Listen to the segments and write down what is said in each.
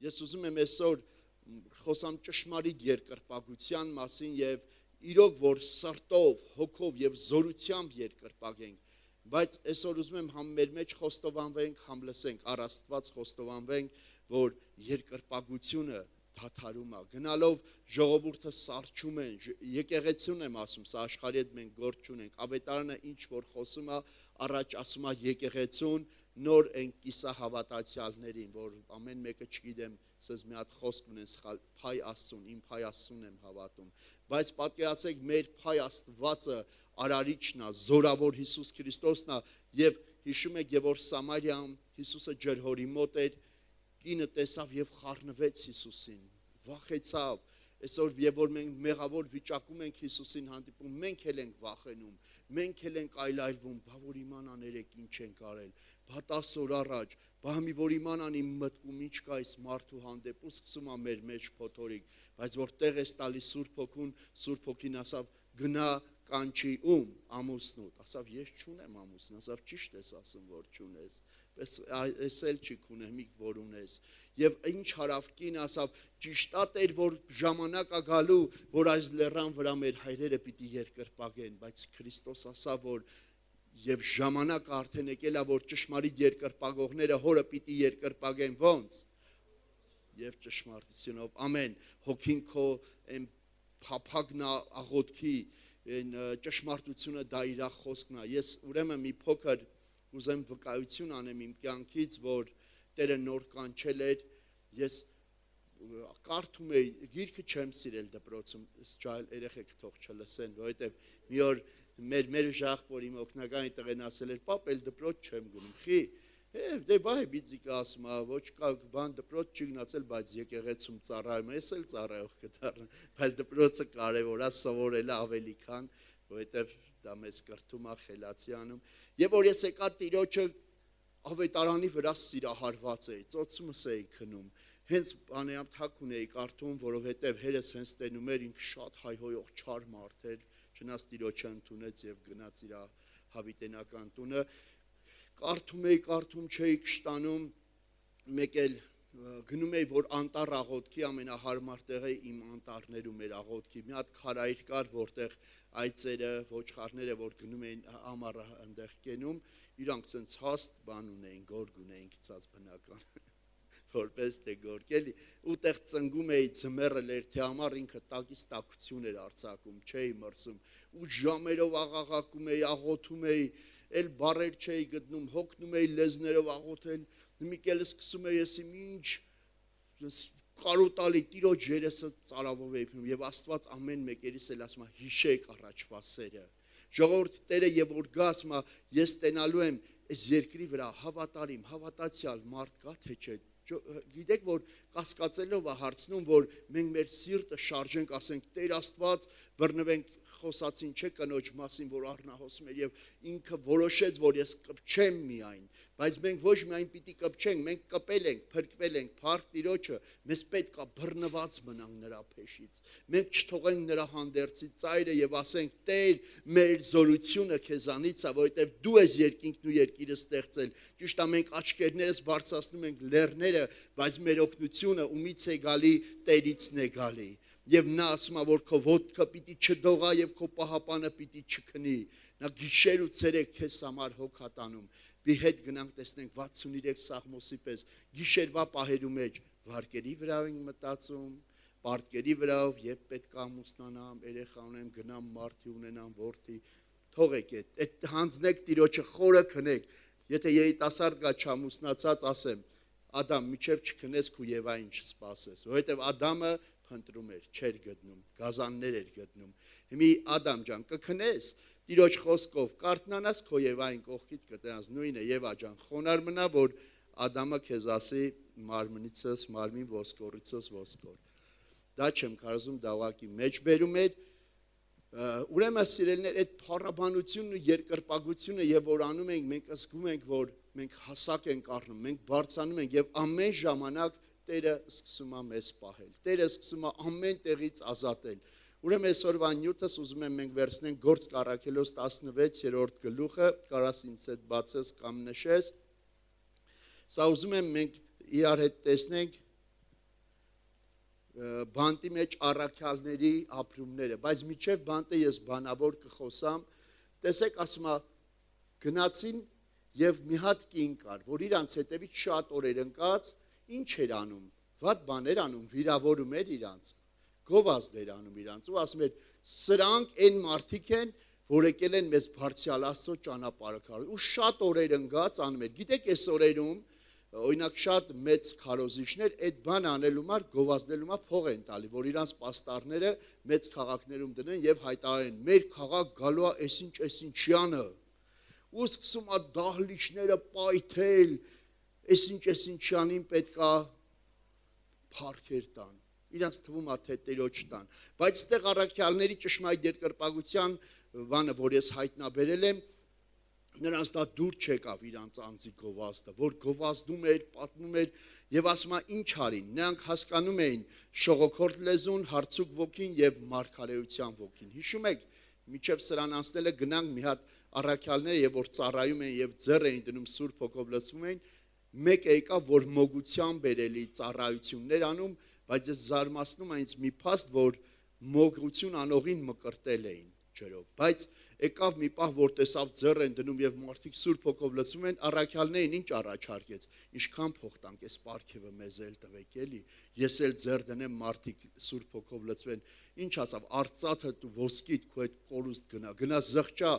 Ես ուզում եմ այսօր խոսամ ճշմարիտ երկրպագության մասին եւ իրոք որ սրտով, հոգով եւ զորությամբ երկրպագենք, բայց այսօր ուզում եմ համ մեր մեջ խոստովանվենք, համ լսենք առ Աստված խոստովանվենք, որ երկրպագությունը դադարում է, գնալով ժողովուրդը սարճում են, եկեղեցուն եմ ասում, սա աշխարհի հետ մենք գործ չունենք, ավետարանը ինչ որ խոսում է, առաջ ասում է եկեղեցուն, նոր են կիսահավատացյալներին, որ ամեն մեկը չգիտեմ, ասես մի հատ խոսք ունեն սխալ, փայ Աստծուն, իմ փայ Աստծուն եմ հավատում, բայց պատկերացեք մեր փայ Աստվածը արարիչն է, զորավոր Հիսուս Քրիստոսն է, եւ հիշում եք, որ Սամարիայում Հիսուսը ջրհորի մոտ էր, կինը տեսավ եւ խառնվեց Հիսուսին, վախեցավ, այսօր եւ որ մենք մեղավոր վիճակում ենք Հիսուսին հանդիպում, մենք էլ ենք վախենում, մենք էլ ենք այլայլվում, բա որ իմանան երեք ինչ ենք արել, բա 10 օր առաջ, բա մի որ իմանան իմ մտքում ինչ կա այս մարդու հանդեպ ու սկսում է մեր մեջ փոթորիկ, բայց որ տեղ է տալի Սուրբ Հոգուն, Սուրբ Հոգին ասավ գնա կանչի ում ամուսնուդ, ասավ ես չունեմ ամուսին, ասավ ճիշտ ես ասում որ չունես, այս էլ չի կունեմիկ որ ունես, եւ ինչ հարավ կին ասավ ճիշտ է Տեր որ ժամանակ է գալու որ այս լեռան վրա մեր հայրերը պիտի երկրպագեն, բայց Քրիստոս ասավ որ եւ ժամանակը արդեն եկել է որ ճշմարիտ երկրպագողները հորը պիտի երկրպագեն ոնց եւ ճշմարտությունով ամեն հոգին քո այն փափագնա աղոթքի այն ճշմարտությունը դա իր խոսքն է ես ուրեմն մի փոքր ուզեմ վկայություն անեմ իմ կյանքից որ Տերը նոր կանչել էր ես կարդում էի գիրքը չեմ սիրել դպրոցում ջայլ երեխեք թող չլսեն որովհետեւ մի օր մեր ժախպոր իմ օգնականի տղեն ասել էր պապ էլ դպրոց չեմ գնում խի դե վայ բիձիկը ասում է ոչ կա բան դպրոց չի գնացել բայց եկեղեցում ծառայում ես էլ ծառայող կդառնա բայց դպրոցը կարևոր է սովորելը ավելի քան որովհետեւ դա մեզ կրթում է խելացի անում եւ որ ես եկա տիրոջը ավետարանի վրա սիրահարված էի ծոցումս էի քնում հենց անեամ թակ ունեի կարդում որովհետեւ հերս հենց տենում էր ինքը շատ հայհոյող չար մարդ էր չնայած տիրոջը ընդունեց եւ գնաց իր հավիտենական տունը կարդում չէի կշտանում մեկ էլ գնում էի որ անտառ աղոթքի ամենահարմար տեղը իմ անտառներում էր աղոթքի մի հատ քարայր կար որտեղ այծերը ոչխարները որ գնում էին ամառը այնտեղ կենում իրանք sense հաստ բան ունեին գորգ ունեին գցած բնական որպես թե գորգելի ուտեղ ծնգում էի ձմեռը լերթի համար ինքը տակից տակություն էր արձակում չէի մրսում ու ժամերով աղաղակում էի աղոթում էի էլ բարեր չէի գտնում հոգնում էի լեզներով աղոթել մի կել սկսում էի ես ինչ կարոտալի տիրոջ երեսը ծարավով էի փնում եւ Աստված ամեն մեկերիս էլ ասում է հիշեք առաջվա սերը ժողովուրդ Տերը եւ որ գա ասում է ես տենալու եմ այս երկրի վրա հավատարիմ հավատացյալ մարդ կա թե չէ գիտեք որ կասկածելով է հարցնում որ մենք մեր սիրտը շարժենք ասենք Տեր Աստված բռնվենք խոսացին չէ կնոջ մասին որ առնահոսում էր եւ ինքը որոշեց որ ես կպչեմ միայն բայց մենք ոչ միայն պիտի կպչենք մենք կպել ենք փրկվել ենք փառք Տիրոջը մեզ պետք է բռնված մնանք նրա փեշից մենք չթողենք նրա հանդերձի ծայրը եւ ասենք Տեր մեր զորությունը քեզանից է որովհետեւ դու ես երկինքն ու երկիրը ստեղծել ճիշտ է մենք աչքերներս բարձրացնում ենք լեռները բայց մեր օգնությունը ումից է գալի Տերիցն է գալի եւ նա ասում է որ քո ոտքը պիտի չդողա եւ քո պահապանը պիտի չքնի նա գիշեր ու ցերեկ քեզ համար հոգատանում մի հետ գնանք տեսնենք 63 Սաղմոսի պես գիշերվա պահերու մեջ վարկերի վրա ենք մտածում պարտքերի վրայով երբ պետք է ամուսնանամ երեխա ունեմ գնամ մարդի ունենամ որդի թողեք այդ հանձնեք Տիրոջը խորը քնեք եթե երիտասարդ գա չամուսնացած ասեմ Ադամ միջև չքնես քու Եվային չսպասես որովհետև Ադամը փնտրում էր չէր գտնում գազաններ էր գտնում հիմի Ադամ ջան կքնես Տիրոջ խոսքով կարտնանաս քո Եվային կողքիդ կտենաս նույնը Եվա ջան խոնար մնա որ Ադամը քեզ ասի մարմնիցս մարմին ոսկորիցս ոսկոր դա չեմ կարծում դա ուղղակի մեջ բերում էր ուրեմն սիրելիներ այդ փառաբանությունն ու երկրպագությունը եւ որ անում ենք մենք զգում ենք որ մենք հասակ ենք առնում մենք բարձանում ենք եւ ամեն ժամանակ Տերը սկսում է մեզ պահել Տերը սկսում է ամեն տեղից ազատել ուրեմն այսօրվա նյութս ուզում եմ մենք վերցնենք Գործք առաքելոց 16-րդ գլուխը կարաս ինձ հետ բացես կամ նշես սա ուզում եմ մենք իրար հետ տեսնենք բանտի մեջ առաքյալների ապրումները, բայց միջև բանտը ես բանավոր կխոսամ, տեսեք ասում է գնացին եւ մի հատ կին կար, որ իրանց հետևից շատ օրեր ընկած, ինչ էր անում, վատ բաներ անում, վիրավորում էր իրանց, գովազդ էր անում իրանց, ու ասում էր սրանք այն մարդիկ են, որ եկել են մեզ բարձրալ Աստծո ճանապարհը քարոզել, ու շատ օրեր ընկած անում էր, գիտեք այս օրերում օրինակ շատ մեծ քարոզիչներ այդ բան անելու համար գովազդելու համար փող են տալի, որ իրանց պաստառները մեծ քաղաքներում դնեն եւ հայտարարեն մեր քաղաք գալու է այսինչյանը ու սկսում է դահլիճները պայթել այսինչյանին պետքա փառքեր տան իրանց թվում է թե տերոջ տան բայց այդտեղ առաքյալների ճշմարիտ երկրպագության բանը որ ես հայտնաբերել եմ նրանց դա դուր չեկավ իրանց անձի գովազդը, որ գովազդում էր, պատմում էր եւ ասում է ինչ արին, նրանք հասկանում էին շողոքորդ լեզուն, հարցուկ ոգին եւ մարգարեության ոգին։ Հիշում եք, միջև սրան անցնելը գնանք մի հատ առաքյալները եւ որ ծառայում են եւ ձեռ էին դնում Սուրբ Հոգով լցվում էին, մեկը եկավ որ մոգության բերելի ծառայություններ անում, բայց ես զարմացնում եմ ինձ մի փաստ, որ մոգություն անողին մկրտել էին ջրով, բայց եկավ մի պահ որ տեսավ ձեռ են դնում եւ մարդիկ Սուրբ Հոգով լցվում են առաքյալներին ինչ առաջարկեց ինչքան փող տանք այս պարգևը մեզ էլ տվեք էլի ես էլ ձեռ դնեմ մարդիկ Սուրբ Հոգով լցվեն ինչ ասավ արծաթը դու ոսկիդ քո այդ կորուստ գնա զղջա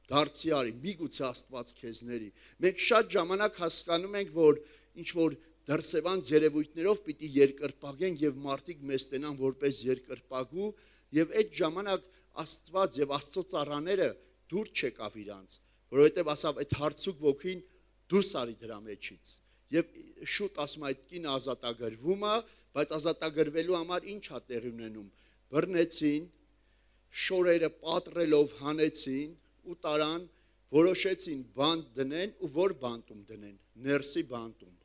դարձի արի միգուցե Աստված քեզների մենք շատ ժամանակ հասկանում ենք որ ինչ որ դրսևան երևույթներով պիտի երկրպագենք եւ մարդիկ մեզ տենան որպես երկրպագու եւ այդ ժամանակ Աստված եւ Աստծո ծառաները դուր չեկավ իրանց, որովհետեւ ասավ այդ հարցուկ ոգին դուրս արի դրա մեջից։ Եվ շուտ ասում այդ կինը ազատագրվում է, բայց ազատագրվելու համար ինչ է տեղի ունենում։ Բռնեցին, շորերը պատռելով հանեցին ու տարան, որոշեցին բանտ դնեն ու որ բանտում դնեն, ներսի բանտում։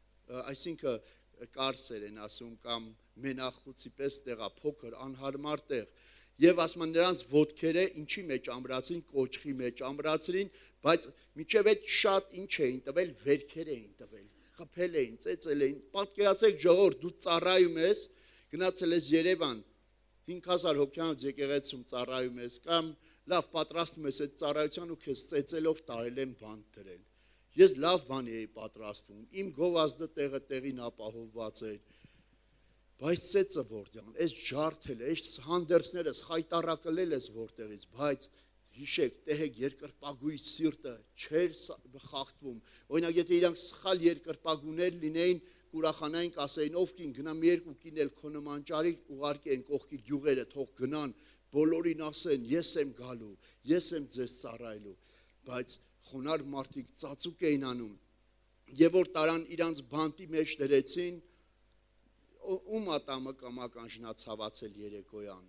Այսինքն կարսեր են ասում կամ մենախուցի պես տեղա փոքր անհարմար տեղ եւ ասում նրանց ոտքերը ինչի մեջ ամրացին կոճղի մեջ ամրացրին բայց միջև այդ շատ ինչ էին տվել վերքեր էին տվել խփել էին ծեծել էին պատկերացեք ժողովուրդ դու ծառայում ես գնացել ես Երևան 5000 հոգյանոց եկեղեցում ծառայում ես կամ լավ պատրաստում ես այդ ծառայության ու քեզ ծեծելով տարել են բանտ դրել ես լավ բան էի պատրաստվում իմ գովազդը տեղին ապահովված էր բայց ծեծը որտեղ այս ջարդելը այս հանդերձներս խայտարակել ես որտեղից բայց հիշեք տեղեք երկրպագուի սիրտը չեր խախտվում օրինակ եթե իրանք սխալ երկրպագուներ լինեին կուրախանային կասեին ով կին գնա մի երկու կին էլ քո նման ճարի ուղարկեն կողքի գյուղերը թող գնան բոլորին ասեն ես եմ գալու ես եմ ձեզ ծառայելու բայց խոնար մարդիկ ծածուկ էին անում եւ որ տարան իրանց բանտի մեջ դրեցին ում ատամը կամական ժնացավացել երեկոյան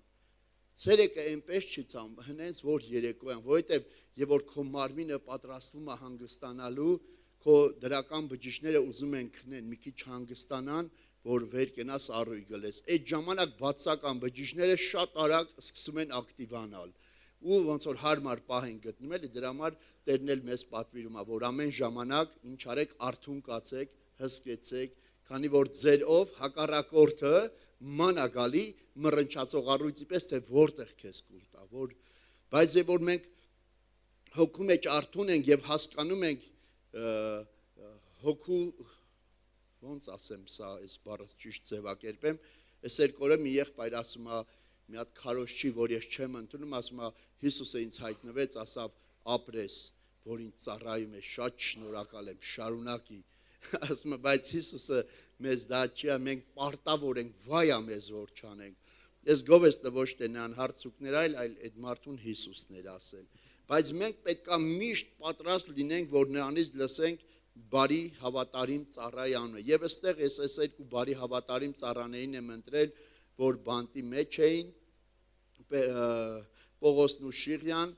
ցերեկը այնպես չի ցամ հնենց որ երեկոյան որովհետև եւ որ քո մարմինը պատրաստվում է հանգստանալու քո դրական բջիջները ուզում են քնեն մի քիչ հանգստանան որ վեր կենաս առույգ գլես այդ ժամանակ բացական բջիջները շատ արագ սկսում են ակտիվանալ ու ոնց որ հարմար պահ են գտնում էլի դրա համար Տերն էլ մեզ պատվիրում է որ ամեն ժամանակ ինչ արեք արթուն կացեք հսկեցեք քանի որ ձեր ով հակառակորդը մանագալի մռնչացող առույցի պես թե որտեղ քեզ կուլ տա որ բայց եւ որ մենք հոգու մեջ արթուն ենք եւ հասկանում ենք հոգու ոնց ասեմ սա այս բառը ճիշտ ձևակերպեմ այս երկորը մի եղբայր ասում է մի հատ քարոզչի որ ես չեմ ընդունում ասում է Հիսուսը ինձ հայտնվեց ասավ ապրես որ ինձ ծառայում է շատ շնորհակալ եմ շարունակի ասում է բայց Հիսուսը մեզ դա չի մենք պարտավոր ենք վայա մեզ որ չանենք ես գովեստը ոչ թե նրան հարցուկներ այլ այդ մարդուն Հիսուսն էր ասել բայց մենք պետքա միշտ պատրաստ լինենք որ նրանից լսենք բարի հավատարիմ ծառայի անունը եւ այստեղ ես այս երկու բարի հավատարիմ ծառաներին եմ ընտրել որ բանտի մեջ էին Պողոսն ու Շիղյան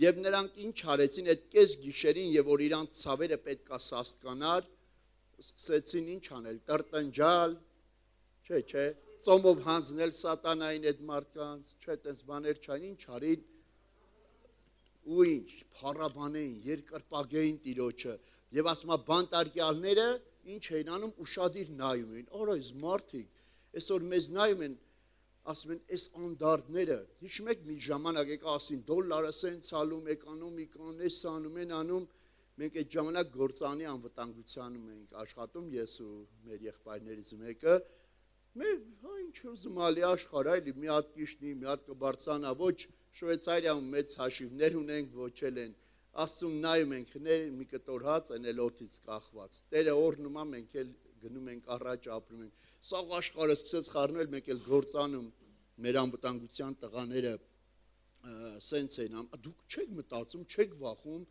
եւ նրանք ինչ արեցին այդ կես գիշերին եւ որ իրանց ցավերը պետքա սաստկանար սկսեցին ինչ անել տրտնջալ չէ ծոմով հանձնել սատանային այդ մարդկանց չէ տես բաներ չային ինչ արին ու ինչ փառաբանեին երկրպագեին Տիրոջը եւ ասում է բանտարկյալները ինչ էին անում ուշադիր նայում էին օրոյս մարդիկ այսօր մեզ նայում են ասում են այս անդարդները, հիշում եք մի ժամանակ եկա ասին դոլարը սենց ալում, էկոնոմիկան, էս անում են անում, մենք այդ ժամանակ գործանի անվտանգությանում էինք աշխատում, ես ու մեր եղբայրներից մեկը, մեր ինչ ուզում ալի աշխարհ այլի մի հատ կիշնի, մի հատ կբարձանա, ոչ Շվեյցարիայում մեծ հաշիվներ ունենք, ոչ էլ են Աստծուն նայում ենք, մի կտոր հաց են էլ օդից կախված, Տերը օրհնում է, մենք էլ գնում ենք առաջ ապրում ենք, սաղ աշխարհը սկսեց խառնել, մենք էլ գործանում, մեր անվտանգության տղաները սենց են, դուք չեք մտածում, չեք վախում,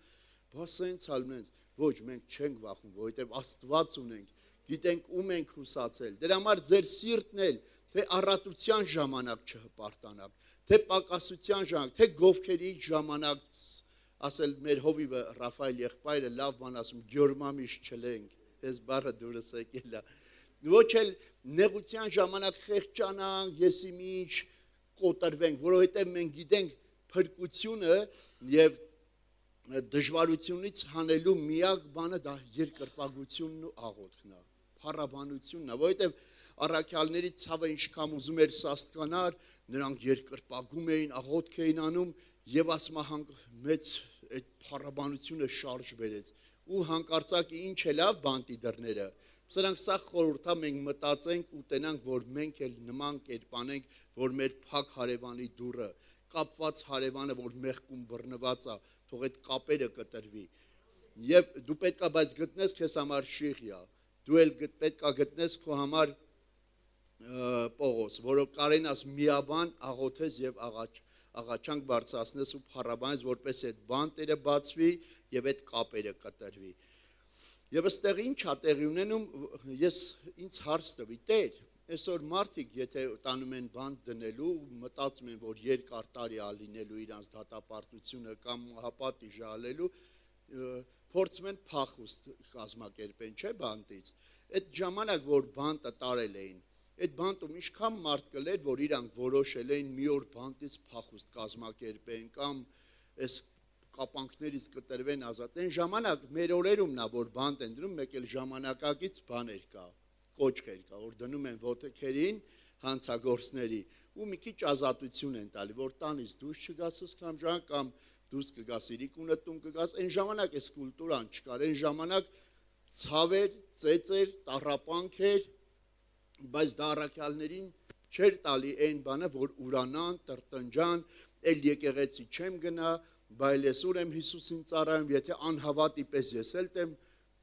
բա սենց ալմենց, ոչ, մենք չենք վախում, որովհետև Աստված ունենք, գիտենք ում ենք հուսացել, դրա համար ձեր սիրտն էլ, թե առատության ժամանակ չհպարտանաք, թե պակասության ժամանակ, թե գովքերի ժամանակ, ասել մեր հովիվը Ռաֆայել եղբայրը լավ բան ասում, գյորմամիշ չլենք, ես բառը դուրս եկել է, ոչ էլ նեղության ժամանակ խեղճանանք, եսի ինչ կոտրվենք, որովհետև մենք գիտենք փրկությունը եւ դժվարությունից հանելու միակ բանը դա երկրպագությունն ու աղոթքն է, փառաբանությունն է, որովհետև առաքյալների ցավը ինչքան ուզում էր սաստկանար, նրանք երկրպագում էին, աղոթք էին անում եւ ասում մեծ այդ փառաբանությունը շարժ բերեց ու հանկարծակի ինչ է լավ բանտի դռները սրանք սա խորհուրդա մենք մտածենք ուտենանք որ մենք էլ նման կերպանենք որ մեր փակ հարևանի դուռը կապված հարևանը որ մեղքում բռնված է թող այդ կապերը կտրվի եւ դու պետքա բայց գտնես քեզ համար շիղիա դու էլ պետքա գտնես քո համար Պողոս որը կարենաս միաբան աղոթես եւ աղաչանք բարձրացնես ու փառաբանես որպես այդ բանտերը բացվի եւ այդ կապերը կտրվի եւ ըստեղ ինչ է տեղի ունենում ես ինձ հարց տվի Տեր այսօր մարդիկ եթե տանում են բանտ դնելու մտածում են որ երկար տարի ա լինելու իրանց դատապարտությունը կամ հապատի ժալելու փորձում են փախուստ կազմակերպեն չէ բանտից այդ ժամանակ որ բանտը տարել էին Այդ բանտում ինչքան մարդ կլեր, որ իրանք որոշել էին մի օր բանտից փախուստ կազմակերպեն կամ այս կապանքներից կտրվեն ազատ։ Այն ժամանակ մեր օրերում նա որ բանտ են դնում, մեկ էլ ժամանակակից բաներ կա, կոճղեր կա, որ դնում են ոտքերին հանցագործների ու մի քիչ ազատություն են տալի, որ տանից դուրս չգաս ուսքամ ժան կամ դուրս կգաս իրիկունը տուն կգաս։ Այն ժամանակ այս կուլտուրան չկար, այն ժամանակ ցավեր, ծեծեր, տառապանքեր բայց դա առաքյալներին չէր տալի այն բանը, որ ուրանան, տրտնջան, էլ եկեղեցի չեմ գնա, բայց ես ուր եմ Հիսուսին ծառայում, եթե անհավատի պես ես էլ տեմ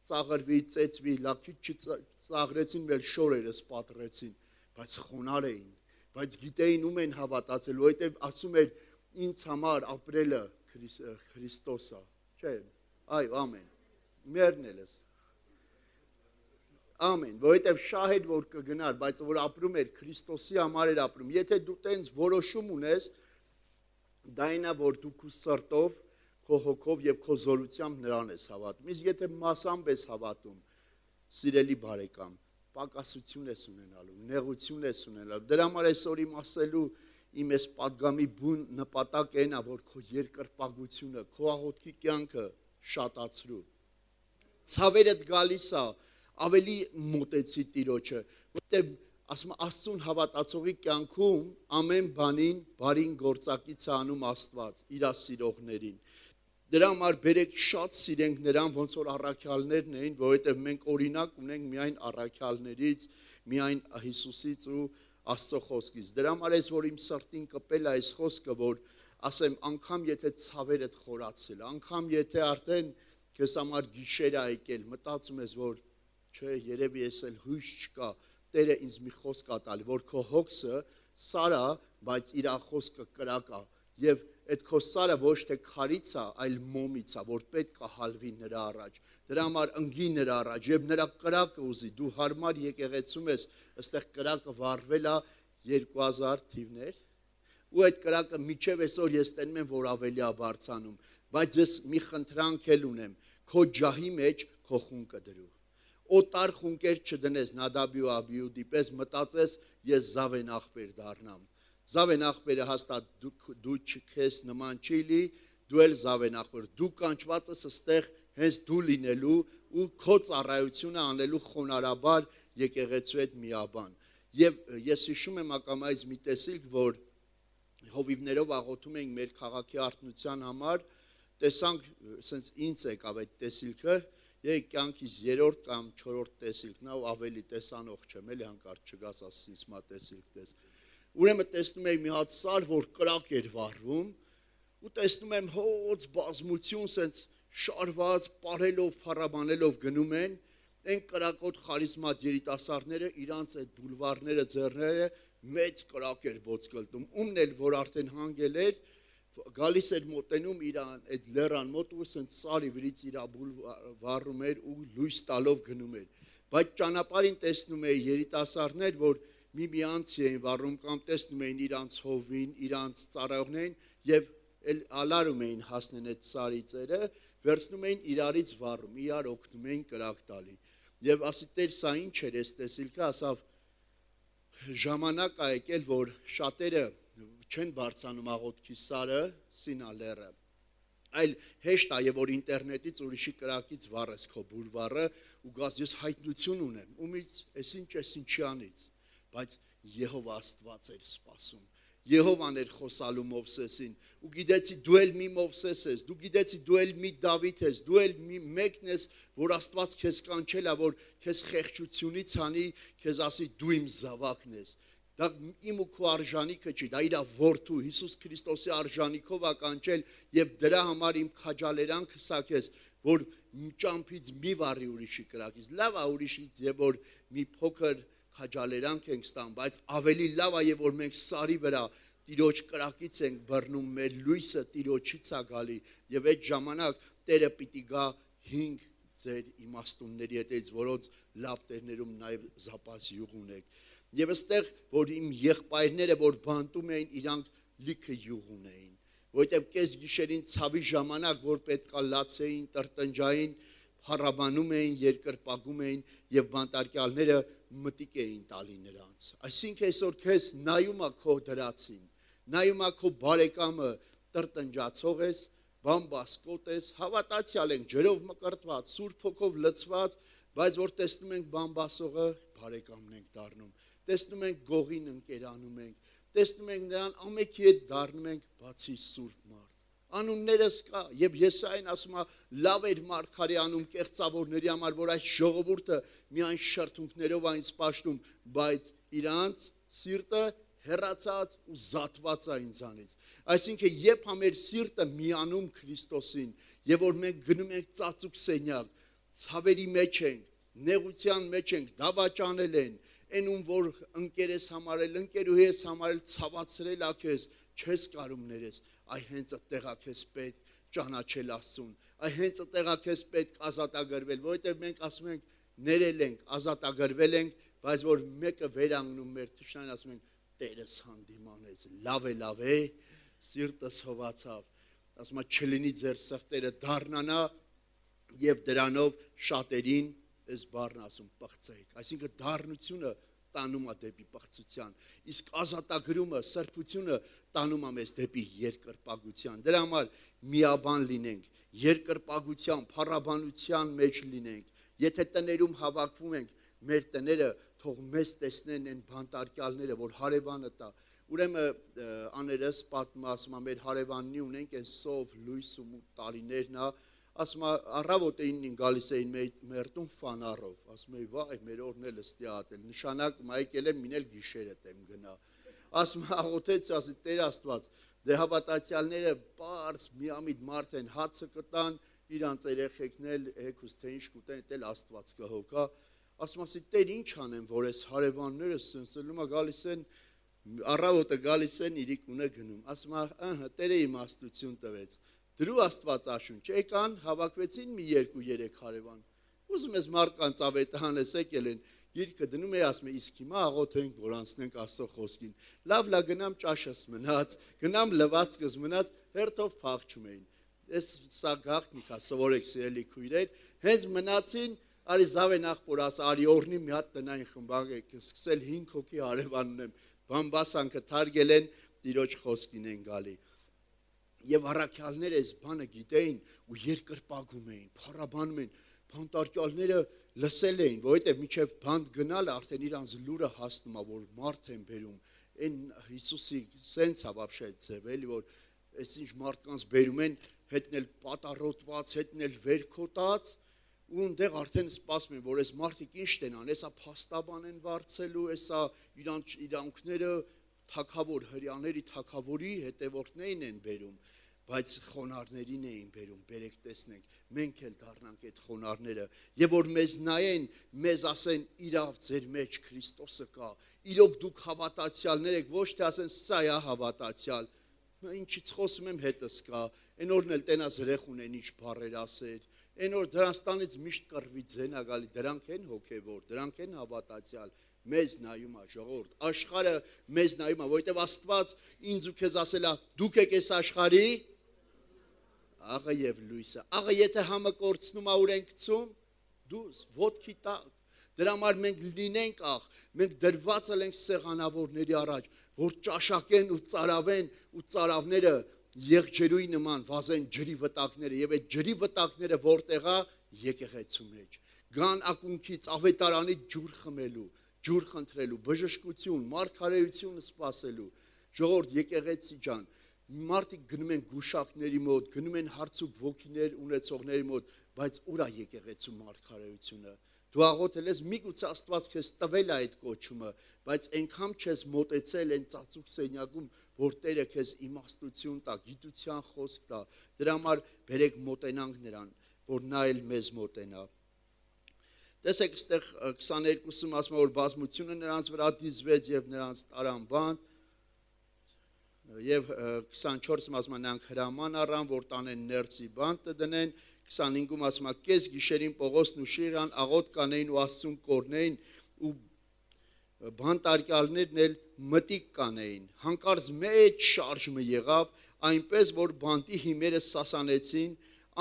ծաղրվի, ծեծվի, լաքիչ չծաղրեցին, մեր շորերս պատռեցին, բայց խոնար էին, բայց գիտեին ում են հավատացել, որովհետև ասում էր ինձ համար ապրելը Քրիստոս է, չէ՞, այո, ամեն, մերն էլ ես Ամեն, որովհետև շահեր որ կգնար, բայց որ ապրում էր Քրիստոսի համար էր ապրում։ Եթե դու տենց որոշում ունես, դա այնա որ դու քո սրտով, քո հոգով եւ քո զորությամբ նրան ես հավատում։ Իսկ եթե մասամբ ես հավատում, սիրելի բարեկամ, պակասություն ես ունենալու, նեղություն ես ունենալու։ Դրա համար այսօր իմ ասելու իմ այս падգամի բուն նպատակն այնա, որ քո երկրպագությունը, քո աղոթքի կյանքը շատացրու։ Ցավերդ գալիս է ավելի մոտեցի Տիրոջը, որտեղ ասում Աստծուն հավատացողի կյանքում ամեն բանին բարին գործակից է անում Աստված իր սիրողներին։ Դրա համար բերեք շատ սիրենք նրան, ոնց որ առաքյալներն էին, որովհետև մենք օրինակ ունենք միայն առաքյալներից, միայն Հիսուսից ու Աստծո խոսքից։ Դրա համար ես որ իմ սրտին կպել է այս խոսքը, որ ասեմ անգամ եթե ցավերդ խորացել, անգամ եթե արդեն քեզ համար գիշեր է եկել, մտածում ես որ Չէ, երևի ես էլ հույս չկա, Տերը ինձ մի խոսք ա տալի, որ քո հոգսը սարա, բայց իր խոսքը կրակ է, եւ այդ քո սարը ոչ թե քարից է, այլ մոմից է, որ պետք է հալվի նրա առաջ։ Դրա համար ընկի նրա առաջ, եւ նրա կրակը ուզի, դու հարմար եկեղեցում ես, այստեղ կրակը վառվել է 2000 թիվներ, ու այդ կրակը միջև այսօր ես տենում եմ, որ ավելի է բարձանում, բայց ես մի խնդրանք էլ ունեմ, քո ջահի մեջ քո խունկը դրու Օտար խունկեր չդնես Նադաբի ու Աբիուդի պես մտածես ես Զավեն ախպեր դառնամ Զավեն ախպերը հաստատ դու քեզ նման չի լի դու էլ Զավեն ախպեր դու կանչված ես այստեղ հենց դու լինելու ու քո ծառայությունը անելու խոնարհաբար եկեղեցու հետ միաբան Եվ ես հիշում եմ ակամայից մի տեսիլք, որ հովիվներով աղոթում էինք մեր քաղաքի արթնության համար, տեսանք, ասենց ինձ եկավ այդ տեսիլքը, եւ կյանքից 3-րդ կամ 4-րդ տեսիլքն է, ու ավելի տեսանող չեմ, էլի հանկարծ չգաս ասես հիմա տեսիլք տես։ Ուրեմն տեսնում էի մի հատ սար, որ կրակ էր վառվում, ու տեսնում եմ հոց բազմություն, ասենց շարված, պարելով, փառաբանելով գնում են, այն կրակոտ խարիզմատ երիտասարդները իրանց այդ բուլվարները ձեռները մեծ կրակ էր ոցկլտում, ումն էլ որ արդեն հանգել էր, գալիս էր մոտենում իրան այդ լեռան մոտ ու ասենց սարի վրից իր բուլվարում էր ու լույս տալով գնում էր, բայց ճանապարհին տեսնում էի երիտասարդներ, որ միմյանցի էին վառում կամ տեսնում էին իրանց հովին, իրանց ծառայողներին եւ էլ ալարում էին հասնեն այդ սարի ծերը, վերցնում էին իրարից վառում, իրար օգնում էին կրակ տալի։ Եվ ասի Տեր, սա ինչ էր այս տեսիլքը, ասավ ժամանակ ա եկել, որ շատերը չեն բարձանում աղոթքի սարը, սինալերը, այլ հեշտ է, որ ինտերնետից ուրիշի կրակից վառես քո բուլվարը ու գաս ես հայտնություն ունեմ, ումից էս ինչի անից, բայց Եհովա Աստված էր սպասում, Եհովան էր խոսալու Մովսեսին, ու գիտեցի դու էլ մի Մովսես ես, դու գիտեցի դու էլ մի Դավիթ ես, դու էլ մի մեկն ես, որ Աստված քեզ կանչել է, որ քեզ խեղճությունից հանի, քեզ ասի դու իմ զավակն ես։ Դա իմ ու քո արժանիքը չի, դա իր որդու Հիսուս Քրիստոսի արժանիքով է կանչել եւ դրա համար իմ քաջալերանքը սա քեզ, որ ճամփից մի վառի ուրիշի կրակից, լավ է ուրիշից եւ որ մի փոքր քաջալերանք ենք ստանում, բայց ավելի լավ է եւ որ մենք սարի վրա Տիրոջ կրակից ենք բռնում, մեր լույսը Տիրոջից է գալի եւ այդ ժամանակ Տերը պիտի գա 5 ձեր իմաստունների հետից, որոնց լապտերներում նաեւ զապաս յուղ ունեք։ Եվ այստեղ, որ իմ եղբայրները, որ բանտում էին, իրանք լիքը յուղ ունեին, որովհետև կես գիշերին ցավի ժամանակ, որ պետքա լացեին, տրտնջային, փառաբանում էին, երկրպագում էին եւ բանտարկյալները մտիկ էին տալի նրանց։ Այսինքն այսօր քեզ նայում է քո դրացին, նայում է քո բարեկամը տրտնջացող ես, բամբասկոտ ես, հավատացյալ ենք, ջրով մկրտված, Սուրբ Հոգով լցված, բայց որ տեսնում ենք բամբասողը, բարեկամն ենք դառնում, տեսնում ենք գողին ընկերանում ենք, տեսնում ենք նրան ամեքի հետ դառնում ենք բացի Սուրբ մարդ։ Անուններս կա, եւ Եսային ասում է, լավ էր մարգարե անում կեղծավորների համար, որ այս ժողովուրդը միայն շրթունքներով այնց պաշտում, բայց իրանց սիրտը հեռացած ու զատված է ինձանից։ Այսինքն, երբ մեր սիրտը միանում Քրիստոսին, եւ որ մենք գնում ենք ծածուկ սենյակ, ցավերի մեջ ենք, նեղության մեջ ենք, դավաճանել են, այն ում որ ընկեր ես համարել, ընկերուհի ես համարել, ցավացրել ա քեզ, չես կարում ներես, այ հենց այդտեղ ա քեզ պետք ճանաչել Աստծուն, այ հենց այդտեղ ա քեզ պետք ազատագրվել, որովհետև մենք ասում ենք ներել ենք, ազատագրվել ենք, բայց որ մեկը վերանգնում մեր թշնամին ասում ենք Տերս հանդիմանեց, լավ է, սիրտս հովացավ, ասում է չլինի ձեր սրտերը դառնանա եւ դրանով շատերին այս բառն ասում պղծեք, այսինքն դառնությունը տանում է դեպի պղծության, իսկ ազատագրումը, սրբությունը տանում է մեզ դեպի երկրպագության, դրա համար միաբան լինենք, երկրպագության, փառաբանության մեջ լինենք, եթե տներում հավաքվում ենք, մեր տները թող մեզ տեսնեն այն բանտարկյալները, որ հարևանը տա, ուրեմն աներս պատմում ասում է մեր հարևաննի ունենք այն սով լույս ու մութ տարիներն է, ասում է առավոտ 9-ին գալիս էին մեր տուն ֆանարով, ասում էի վայ մեր օրն էլ ստի ատել, նշանակ մայկել եմ մինել գիշերը տեմ գնա, ասում է աղոթեց, ասի Տեր Աստված, դե հավատացյալները բարձ միամիտ մարդ են, հացը կտան, իրանց երեխեքն էլ հեքուս թե ինչ կուտեն, էլ Աստված կհոգա, ասում ասի Տեր ինչ անեմ, որ այս հարևանները սնսելում է գալիս են, առավոտը գալիս են իրիկունը գնում, ասում է Տերը իմաստություն տվեց, դրու Աստվածաշունչ, եկան, հավաքվեցին մի 2-3 հարևան, ուզում ես մարդկանց ավետը հանես եկել են, գիրքը դնում է ասում է իսկ հիմա աղոթենք, որ անցնենք Աստծո խոսքին, լավ գնամ ճաշս մնաց, գնամ լվացքս մնաց, հերթով փախչում էին, սա գաղտնիք է, սովորեք սիրելի քույրեր, հենց մնացին, արի զավեն աղբոր ասա, արի օրնի մի հատ տնային խմբակ սկսել 5 հոգի հարևան ունեմ, բամբասանքը թարգել են, Տիրոջ խոսքին են գալի։ Եվ առաքյալները այս բանը գիտեին ու երկրպագում էին, փառաբանում էին, բանտարկյալները լսել էին, որովհետև մինչև բանտ գնալը արդեն իրանց լուրը հասնում է, որ մարդ են բերում։ Այն Հիսուսի սենց է вообще ձև, էլի որ այսինչ մարդկանց բերում են, հետն էլ պատառոտված, հետն էլ վերքոտած, ու այնտեղ արդեն սպասում են, որ այս մարդիկ ինչ տենան, էսա փաստաբան են վարձելու, էսա իրանքները թագավոր հрьяաների թագավորի հետևորդներին են բերում, բայց խոնարհներին էին բերում, բերեք տեսնենք, մենք էլ դառնանք այդ խոնարհները, եւ որ մեզ նայեն, մեզ ասեն իրավ ձեր մեջ Քրիստոսը կա, իրոք դուք հավատացյալներ եք, ոչ թե ասեն սա է հավատացյալ, ինչից խոսում եմ հետս կա, այն օրն էլ տենաս հրեխ ունեն ինչ բառեր ասեր, այն որ դրանց տանից միշտ կռվի ձեն ա գալի, դրանք են հոգևոր, դրանք են հավատացյալ, մեզ նայում է ժողովուրդ, աշխարհը մեզ նայում է, որովհետև Աստված ինձ ու քեզ ասել է, դուք եք այս աշխարհի աղը եւ լույսը, աղը եթե համը կորցնում է ուր են գցում, դուս ոտքի տակ, դրա համար մենք լինենք աղ, մենք դրված ենք սեղանավորների առաջ, որ ճաշակեն ու ծարավեն ու ծարավները եղջերուի նման վազեն ջրի վտակները եւ այդ ջրի վտակները որտեղ է եկեղեցու մեջ գան ակունքից ավետարանից ջուր խմելու ջուր խնդրելու բժշկություն մարգարեություն սպասելու ժողովուրդ եկեղեցի ջան մարդիկ գնում են գուշակների մոտ գնում են հարցուկ ոգիներ ունեցողների մոտ բայց ուր է եկեղեցու մարգարեությունը դու աղոթել ես միգուցե Աստված քեզ տվել է այդ կոչումը, բայց այնքան չես մոտեցել այն ծածուկ սենյակում, որ Տերը քեզ իմաստություն տա, գիտության խոսք տա։ Դրա համար բերեք մոտենանք նրան, որ նա էլ մեզ մոտենա։ Տեսեք, այստեղ 22-ում ասում է, որ բազմությունը նրանց վրա դիզվեց եւ նրանց տարան բանտ, եւ 24-ում ասում է նրանք հրաման առան, որ տանեն ներսի բանտը դնեն 25-ում ասում է կես գիշերին Պողոսն ու Շիրան աղոտ կանեին ու Աստծուն կորնեին ու բանտարկյալներն էլ մտիկ կանեին հանկարծ մեծ շարժումը եղավ այնպես որ բանտի հիմերը սասանեցին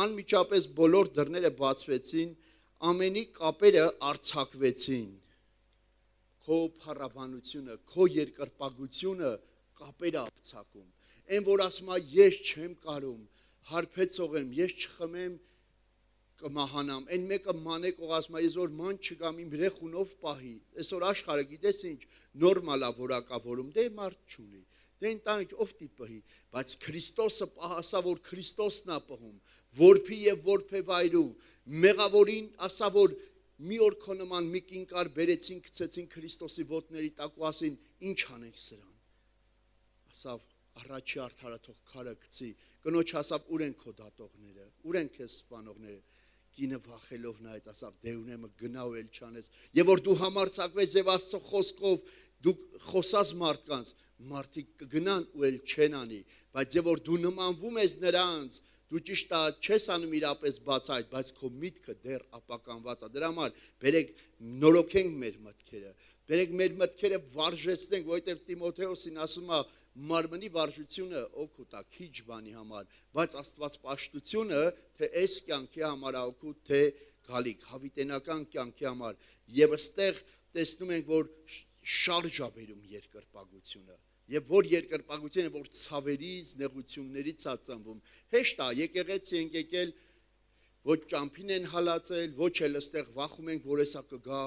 անմիջապես բոլոր դռները բացվեցին ամենի կապերը արձակվեցին քո փառաբանությունը քո երկրպագությունը կապերը արձակում այն որ ասում է ես չեմ կարում հարբեցող եմ ես չխմեմ կմահանամ, այն մեկը մանեկող ասում է, ես որ ման չգամ իմ հրեխունով պահի, այսօր աշխարհը գիտես ինչ, նորմալ է որակավորում, դե մարդ չունի, դե ընտանիք ով պիտի պահի, բայց Քրիստոսը ասա, որ Քրիստոսն է պահում, որբի եւ որբեվայրու, մեղավորին ասա, որ մի օր քո նման մի կինկար բերեցին, գցեցին Քրիստոսի ոտների տակ ու ասին, ինչ անենք սրան, ասավ, առաջի արդարը թող քարը գցի, կնոջ ասավ, ուր են քո դատողները, ուր են քեզ սպանողները, կինը վախելով նայեց, ասավ, դե ունեմը գնա ու էլ չանես, եւ որ դու համարձակվես եւ Աստծո խոսքով դու խոսած մարդկանց, մարդիկ կգնան ու էլ չեն անի, բայց եւ որ դու նմանվում ես նրանց, դու ճիշտ է, չես անում իրապես բաց այդ, բայց քո միտքը դեռ ապականված է, դրա համար բերեք նորոգենք մեր մտքերը, բերեք մեր մտքերը վարժեցնենք, որովհետեւ Տիմոթեոսին ասում է մարմնի վարժությունը օգուտ է քիչ բանի համար, բայց Աստված պաշտությունը թե այս կյանքի համար օգուտ, թե գալիք հավիտենական կյանքի համար, եւ այստեղ տեսնում ենք, որ շարժ է բերում երկրպագությունը, եւ որ երկրպագությունը, որ ցավերից, նեղություններից է ծնվում, հեշտ է, եկեղեցի ենք եկել, ոչ ճամփին են հալածել, ոչ էլ այստեղ վախում ենք, որ էսա կգա,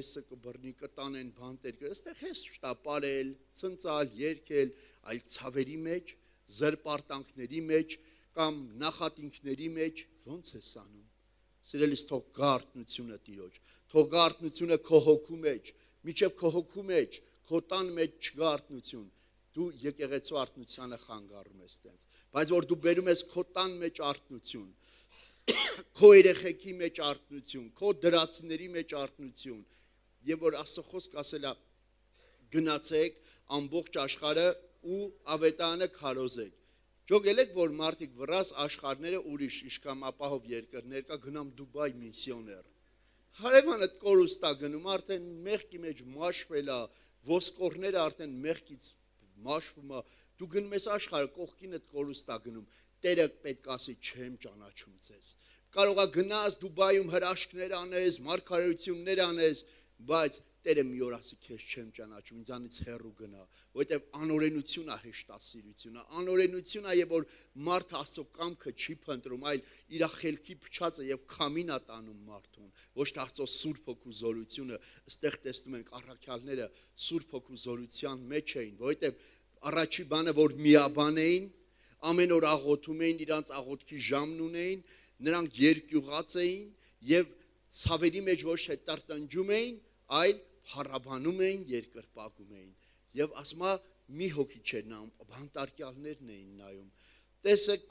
էսը կբռնի, կտանեն բանտեր, այստեղ հեշտ է ապարել, ցնցալ, երգել, այլ ցավերի մեջ, զրպարտանքների մեջ կամ նախատինքների մեջ ո՞նց է սանում։ Սիրելիս թող գարտնությունը Տիրոջ, թող գարտնությունը քո հոգու մեջ, միջև քո հոգու մեջ, քո տան մեջ չգա արտնություն, դու եկեղեցու արտնությանը խանգարում ես տենց, բայց որ դու բերում ես քո տան մեջ արտնություն, քո երեխեքի մեջ արտնություն, քո դրացիների մեջ արտնություն, եւ որ Աստծո խոսքը ասել է գնացեք ամբողջ աշխարհը ու ավետարանը քարոզեք։ Ջոգել եք, որ մարդիկ վրաս աշխարհները ուրիշ իշկամապահով երկրներ կա գնամ Դուբայ միսիոներ։ Հարևանդ կորուստա գնում, արդեն մեղքի մեջ մաշվել է, ոսկորները արդեն մեղքից մաշվում է, դու գնում ես աշխարհը, կողքինդ կորուստա գնում, Տերը պետք ասի չեմ ճանաչում ձեզ։ Կարող է գնաս Դուբայում հրաշքներ անես, մարգարեություններ անես, բայց Տերը մի օր ասի քեզ չեմ ճանաչում, ինձանից հեռու գնա, որովհետև անօրենություն է հեշտասիրությունը, անօրենություն է, եւ որ մարդը Աստծո կամքը չի փնտրում, այլ իր խելքի փչացը եւ քամին է տանում մարդուն, ոչ թե Աստծո Սուրբ Հոգու զորությունը, այստեղ տեսնում ենք առաքյալները Սուրբ Հոգու զորության մեջ էին, որովհետև առաջի բանը որ միաբան էին, ամեն օր աղոթում էին, իրանց աղոթքի ժամն ունեին, նրանք երկյուղած էին եւ ցավերի մեջ ոչ թե տրտնջում էին, այլ փառաբանում էին, երկրպագում էին։ Եվ ասма մի հոգի չէր նայում, բանտարկյալներն էին նայում։ Տեսեք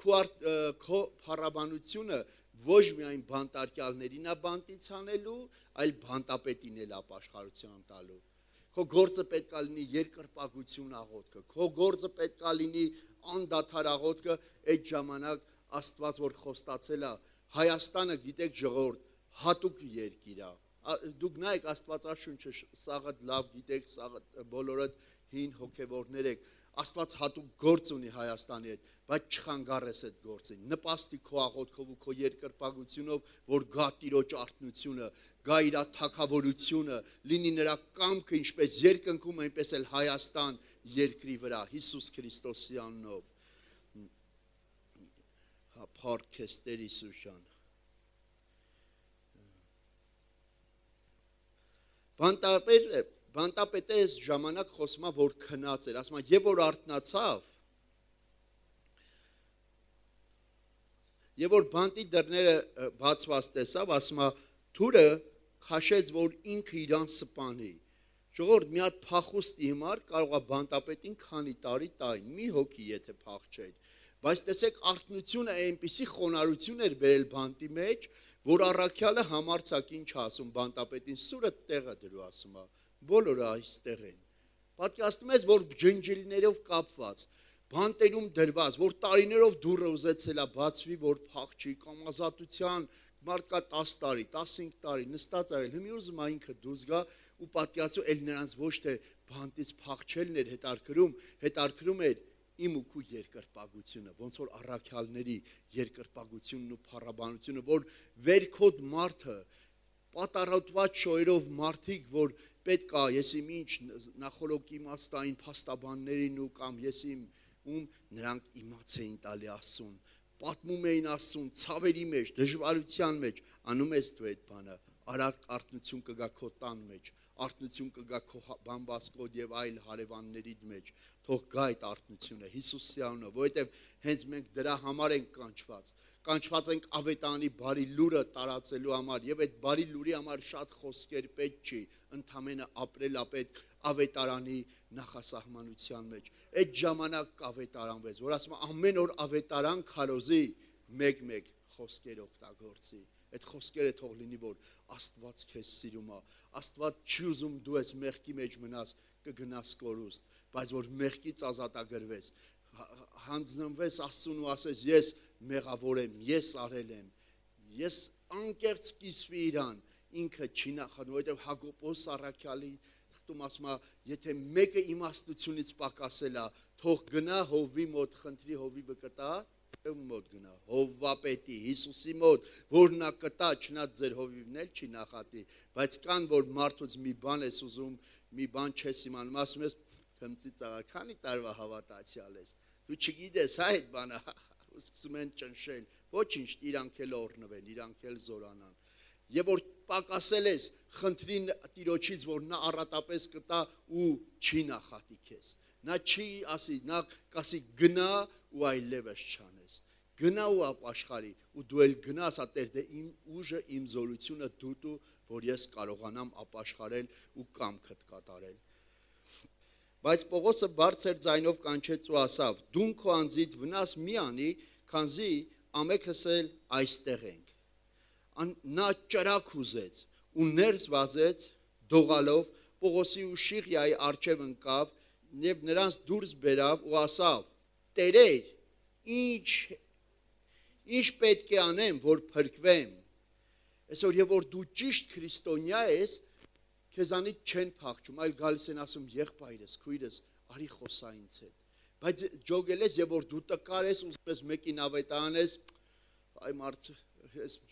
քո փառաբանությունը ոչ միայն բանտարկյալներին է բանտից անելու, այլ բանտապետին էլ ապաշխարության տալու։ Քո գործը պետք է լինի երկրպագություն աղոթքը, քո գործը պետք է լինի անդադար աղոթքը, այդ ժամանակ Աստված որ խոստացել է, Հայաստանը գիտեք ժողովուրդ հատուկ երկիր է։ Դուք նայեք Աստվածաշունչը, սաղը լավ գիտեք, սաղը բոլորդ հին հոգևորներ եք, Աստված հատուկ գործ ունի Հայաստանի հետ, բայց չխանգարես այդ գործին, նպաստի քո աղոթքով ու քո երկրպագությունով, որ գա Տիրոջ արթնությունը, գա իր թագավորությունը, լինի նրա կամքը, ինչպես երկնքում, այնպես էլ Հայաստան երկրի վրա, Հիսուս Քրիստոսի անունով։ Փառք քեզ Տեր Հիսուս ջան։ Բանտապետը այս ժամանակ խոսում է, որ քնած էր, ասում է, եւ որ արթնացավ, եւ որ բանտի դռները բացված տեսավ, ասում է, թուրը քաշեց, որ ինքը իրան սպանի։ Ժողովուրդ մի հատ փախուստի հիմար կարող է բանտապետին քանի տարի տային, մի հոգի եթե փախչեր, բայց տեսեք արթնությունը այնպիսի խոնարհություն էր բերել բանտի մեջ, որ առաքյալը համարցակ ինչ ասում բանտապետին, սուրը տեղը դրու ասում է, բոլորը այստեղ են։ Պատկերացնում ես, որ ջնջիլներով կապված, բանտերում դրված, որ տարիներով դուռը ուզեցել է բացվի, որ փախչի, կամ ազատության, մարդկա 10 տարի, 15 տարի նստած աղել, հիմի ուզում է ինքը դուրս գա ու պատկերացու, էլ նրանց ոչ թե բանտից փախչելն էր հետարքրում էր իմ ու քու երկրպագությունը, ոնց որ առաքյալների երկրպագությունն ու փառաբանությունը, որ վերքոտ մարդը, պատառոտված շոյերով մարդիկ, որ պետք է ես իմ ինչ նախորոք իմաստային փաստաբաններին ու կամ ես իմ նրանք իմաց էին տալի Աստծուն, պատմում էին Աստծուն, ցավերի մեջ, դժվարության մեջ, անում ես դու այդ բանը, արագ արթնություն կգա քո տան մեջ, արթնություն կգա քո բամբասկոտ եւ այլ հարևանների մեջ, թող գա այդ արթնությունը Հիսուսի անունով, որովհետեւ հենց մենք դրա համար ենք կանչված ենք ավետարանի բարի լուրը տարածելու համար եւ այդ բարի լուրի համար շատ խոսքեր պետք չի, ընդամենը ապրել ապետ ավետարանի նախասահմանության մեջ։ Այդ ժամանակ կավետարանվեց, որ ասում ամեն օր ավետարան քարոզի մեկ խոսքեր օգտագործի։ Այդ խոսքերը թող լինի, որ Աստված քեզ սիրում է, Աստված չի ուզում դու ես մեղքի մեջ մնաս, կգնաս կորուստ, բայց որ մեղքից ազատագրվես, հանձնվես Աստծուն ու ասես ես մեղավոր եմ, ես արել եմ, ես անկեղծ կիսվի իրան, ինքը չի նախանում, որովհետև Հակոբոս առաքյալի խտում ասում է, եթե մեկը իմաստությունից պակասել է, թող գնա Հովվի մոտ, խնդրի Հովիվը կտա, մոտ գնա, Հովվապետի, Հիսուսի մոտ, որ նա կտա, չնայած ձեր Հովիվն էլ չի նախատի, բայց կան, որ մարդուց մի բան ես ուզում, մի բան չես իմանում, ասում ես, քմծից աղա, քանի տարվա հավատացյալ ես, դու չգիտես այդ բանը, սկսում են ճնշել, ոչինչ, իրանք էլ օրհնվեն, իրանք էլ զորանան, եւ որ պակասել ես, խնդրի Տիրոջից, որ նա առատապես կտա ու չի նախատի քեզ, նա չի ասի, նա կասի գնա ու այլևս չանես, գնա ու ապաշխարի, ու դու էլ գնաս, Տեր, դե իմ ուժը, իմ զորությունը դուտու, որ ես կարողանամ ապաշխարել ու կամքդ կատարել։ Բայց Պողոսը բարձր ձայնով կանչեց ու ասավ. դուն քո անձիդ վնաս մի անի, քանզի ամեքս էլ այստեղ ենք։ Նա ճրակ ուզեց ու ներս վազեց դողալով Պողոսի ու Շիղիայի առջև ընկավ եւ նրանց դուրս բերավ ու ասավ. Տերեր, ինչ պետք է անեմ, որ փրկվեմ։ Այսօր եւ որ դու ճիշտ քրիստոնյա ես, քեզանից չեն փախչում, այլ գալիս են ասում եղբայրս, քույրս, արի խոսա ինձ հետ։ Բայց ջոգել ես եւ որ դու տկար ես, ուզում ես մեկին ավետարանես, այ մարդ,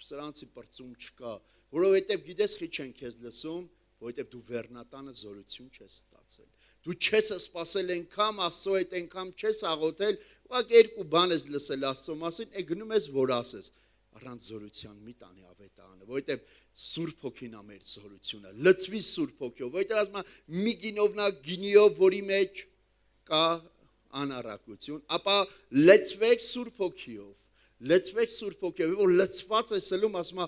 սրանցի պրծում չկա, որովհետեւ գիտես խի չեն քեզ լսում, որովհետև դու վերնատանը զորություն չես ստացել։ Դու չես սпасել այնքան Աստծո հետ, այնքան չես աղոթել, ուղղակի երկու բան ես լսել Աստծո մասին, է գնում ես որ ասես, առանց զորության մի տանի ավետարանը, որովհետև Սուրբ Հոգին է մեր զորությունը, լցվի Սուրբ Հոգով, որովհետև ասում է մի գինովնա գինիով, որի մեջ կա անառակություն, ապա լցվեք Սուրբ Հոգիով, լցվեք Սուրբ Հոգիով, որ լցված ես ելում, ասում է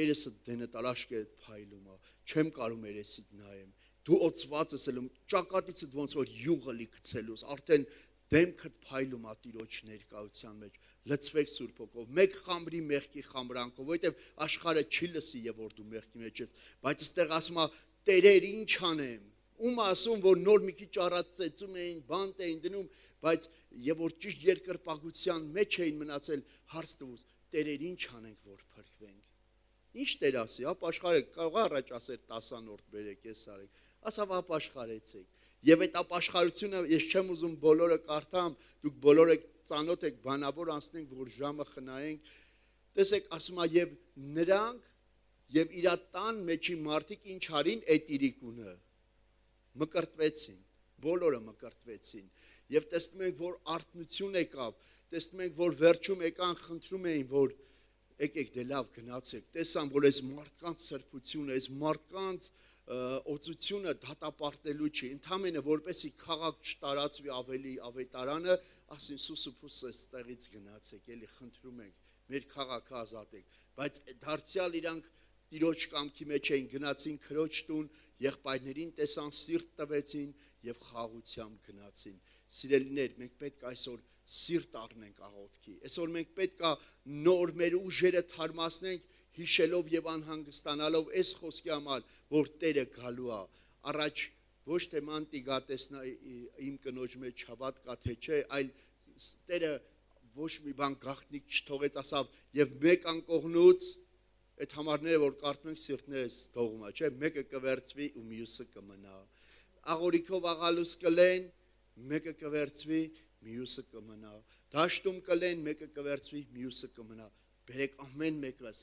երեսը դենը տալաշկերդ փայլում է, չեմ կարում երեսիդ նայեմ, դու օծված ես ելում, ճակատիցդ ոնց որ յուղը լի գցելուս, արդեն դեմքդ փայլում է Տիրոջ ներկայության մեջ, լցվեք Սուրբ Հոգով, մեկ խամրի մեղքի խամրանքով, որովհետև աշխարհը չի լսի, եւ որ դու մեղքի մեջ ես, բայց այստեղ ասում է Տերեր ինչ անեմ, ում ասում որ նոր մի քիչ առած ծեծում էին, բանտ էին դնում, բայց եւ որ ճիշտ երկրպագության մեջ էին մնացել, հարց տվուց, Տերեր ինչ անենք որ փրկվենք։ Ինչ Տեր ասի, ապաշխարե կարող առաջ ասեր 10-րդ բերեք, ես արեք, ասավ ապաշխարեցեք։ Եվ այդ ապաշխարությունը ես չեմ ուզում բոլորը կարդամ, դուք բոլորը ծանոթ եք, բանավոր անցնենք, որ ժամը խնայենք։ Տեսեք, ասում է եւ նրանք եւ իր տան մեջի մարդիկ ինչ արին այդ իրիկունը մկրտվեցին, բոլորը մկրտվեցին։ Եվ տեսնում ենք, որ արթնություն եկավ, տեսնում ենք, որ վերջում եկան խնդրում էին, որ եկեք դե լավ գնացեք, տեսան, որ այս մարդկանց սրբությունը, այս մարդկանց օծությունը դատապարտելու չի, ընդամենը որպեսի քաղաք չտարածվի ավելի ավետարանը, ասին սուսուփուս այստեղից գնացեք, էլի խնդրում ենք, մեր քաղաքը ազատեք, բայց դարձյալ իրանք Տիրոջ կամքի մեջ էին գնացին քրոջ տուն, եղբայրներին տեսան, սիրտ տվեցին եւ խաղությամբ գնացին։ Սիրելիներ, մենք պետք է այսօր սիրտ առնենք աղոթքի։ Այսօր մենք պետք է նոր մեր ուժերը թարմացնենք, հիշելով եւ անհանգստանալով այս խոսքի համար, որ Տերը գալու է։ Առաջ ոչ թե մանտի գա տեսնա իմ կնոջ մեջ հավատ կա թե չէ, այլ Տերը ոչ մի բան գաղտնիք չթողեց, ասավ եւ մեկ անկողնուց այդ համարները որ կարդում ենք սիրտներս թողում է, չէ, մեկը կվերցվի ու մյուսը կմնա։ Աղորիքով աղալուս կլեն, մեկը կվերցվի, մյուսը կմնա։ Դաշտում կլեն, մեկը կվերցվի, մյուսը կմնա։ Բերեք ամեն մեկս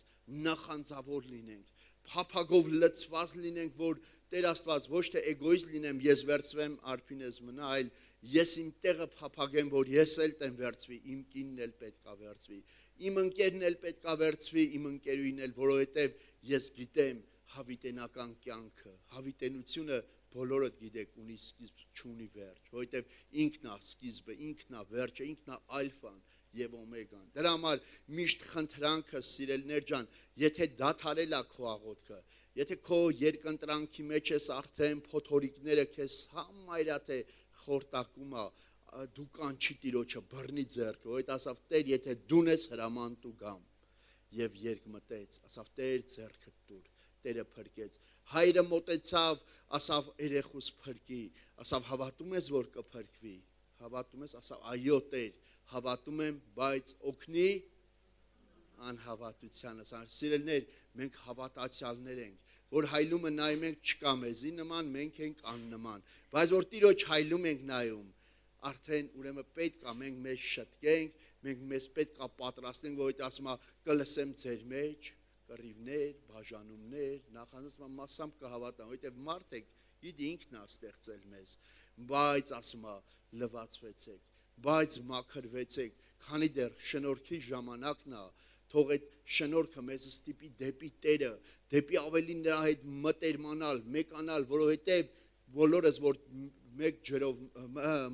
նախանձավոր լինենք, փափագով լցված լինենք, որ Տեր Աստված ոչ թե էգոիստ լինեմ, ես վերցվեմ, Արփինես մնա, այլ ես իմ տեղը փափագեմ, որ ես էլ տեմ վերցվի, իմ կինն էլ պետք է վերցվի, իմ ընկերն էլ պետք է վերցվի, իմ ընկերուհին էլ, որովհետև ես գիտեմ հավիտենական կյանքը, հավիտենությունը բոլորդ գիտեք ունի սկիզբ, չունի վերջ, որովհետև ինքն է սկիզբը, ինքն է վերջը, ինքն է ալֆան եւ օմեգան։ Դրա համար միշտ խնդրանքը, սիրելիներ ջան, եթե դադարել է քո աղոթքը, եթե քո երկընտրանքի մեջ ես արդեն փոթորիկները քեզ համարյա թե խորտակում է, դու կանչի Տիրոջը բռնի ձեռքը, որովհետև ասավ Տեր, եթե դուն ես հրաման տու գամ, եւ երկմտեց, ասավ Տեր ձեռքը տուր, Տերը փրկեց։ Հայրը մոտեցավ, ասավ երեխուս փրկի, ասավ հավատում ես որ կփրկվի, հավատում ես, ասավ այո Տեր, հավատում եմ, բայց օգնի անհավատությանը։ Սիրելիներ, մենք հավատացյալներ ենք, որ հայլումը նայում ենք չկա մեզի նման, մենք ենք աննման, բայց որ Տիրոջ հայլում ենք նայում, արդեն ուրեմն պետք է մենք մեզ շտկենք, մենք մեզ պետք է պատրաստենք, որովհետև ասում է կլսեմ ձեր մեջ կռիվներ, բաժանումներ, նախանձում մասամբ կհավատան, որովհետև մարդիկ գիտի ինքն է ստեղծել մեզ, բայց ասում է լվացվեցեք, բայց մաքրվեցեք, քանի դեռ շնորհքի ժամանակն է, թող այդ շնորհքը մեզ ստիպի դեպի Տերը, դեպի ավելի նրա հետ մտերմանալ, մեկանալ, որովհետև բոլորս որ մեկ ջրով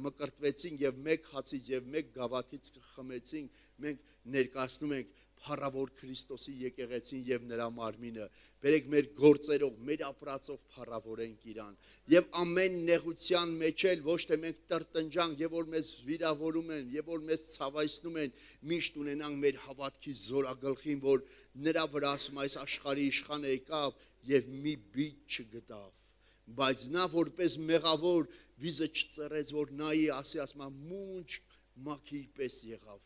մկրտվեցին եւ մեկ հացից եւ մեկ գավաթից խմեցին, մենք ներկայացնում ենք փառավոր Քրիստոսի եկեղեցին եւ նրա մարմինը, բերեք մեր գործերով, մեր ապրածով փառավորենք իրան եւ ամեն նեղության մեջ էլ ոչ թե մենք տրտնջանք եւ որ մեզ վիրավորում են եւ որ մեզ ցավայցնում են, միշտ ունենանք մեր հավատքի զորագլխին, որ նրա վրա ասում այս աշխարհի իշխանը եկավ եւ մի բիծ չգտավ, բայց նա որպես մեղավոր վիզը չծռեց, որ նայի ասի, ասում մունջ մաքիր պես եղավ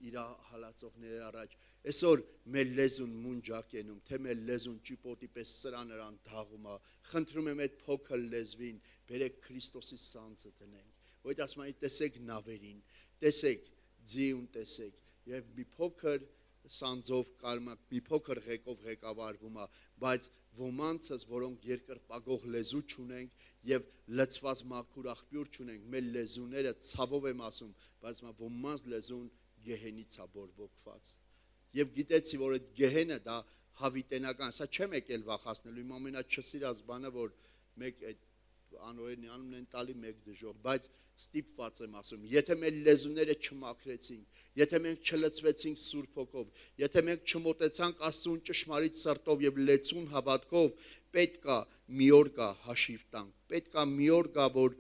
իր հալածողների առաջ։ Այսօր մեր լեզուն մունջակենում, թե մեր լեզուն ճիպոտի պես սրա նրան դաղում է, խնդրում եմ այդ փոքր լեզվին, բերեք Քրիստոսի սանձը դնենք, որովհետև ասում են տեսեք նավերին, տեսեք ձիուն տեսեք, եւ մի փոքր սանձով կարմակ, մի փոքր ղեկով ղեկավարվում է, բայց ոմանցս, որոնք երկրպագող լեզու չունենք եւ լցված մաքուր աղբյուր չունենք, մեր լեզուները ցավով եմ ասում, բայց ոմանց լեզուն գեհենից է բորբոքված։ Եվ գիտեցի, որ այդ գեհենը դա հավիտենական, սա չեմ եկել վախացնելու, իմ ամենաչսիրած բանը, որ մեկ այդ անօրենի անունն են տալի մեկ դժող, բայց ստիպված եմ ասում, եթե մեր լեզուները չմաքրեցինք, եթե մենք չլցվեցինք Սուրբ Հոգով, եթե մենք չմոտեցանք Աստծուն ճշմարիտ սրտով եւ լեցուն հավատքով, պետք է մի օր գա հաշիվ տանք, պետք է մի օր գա, որ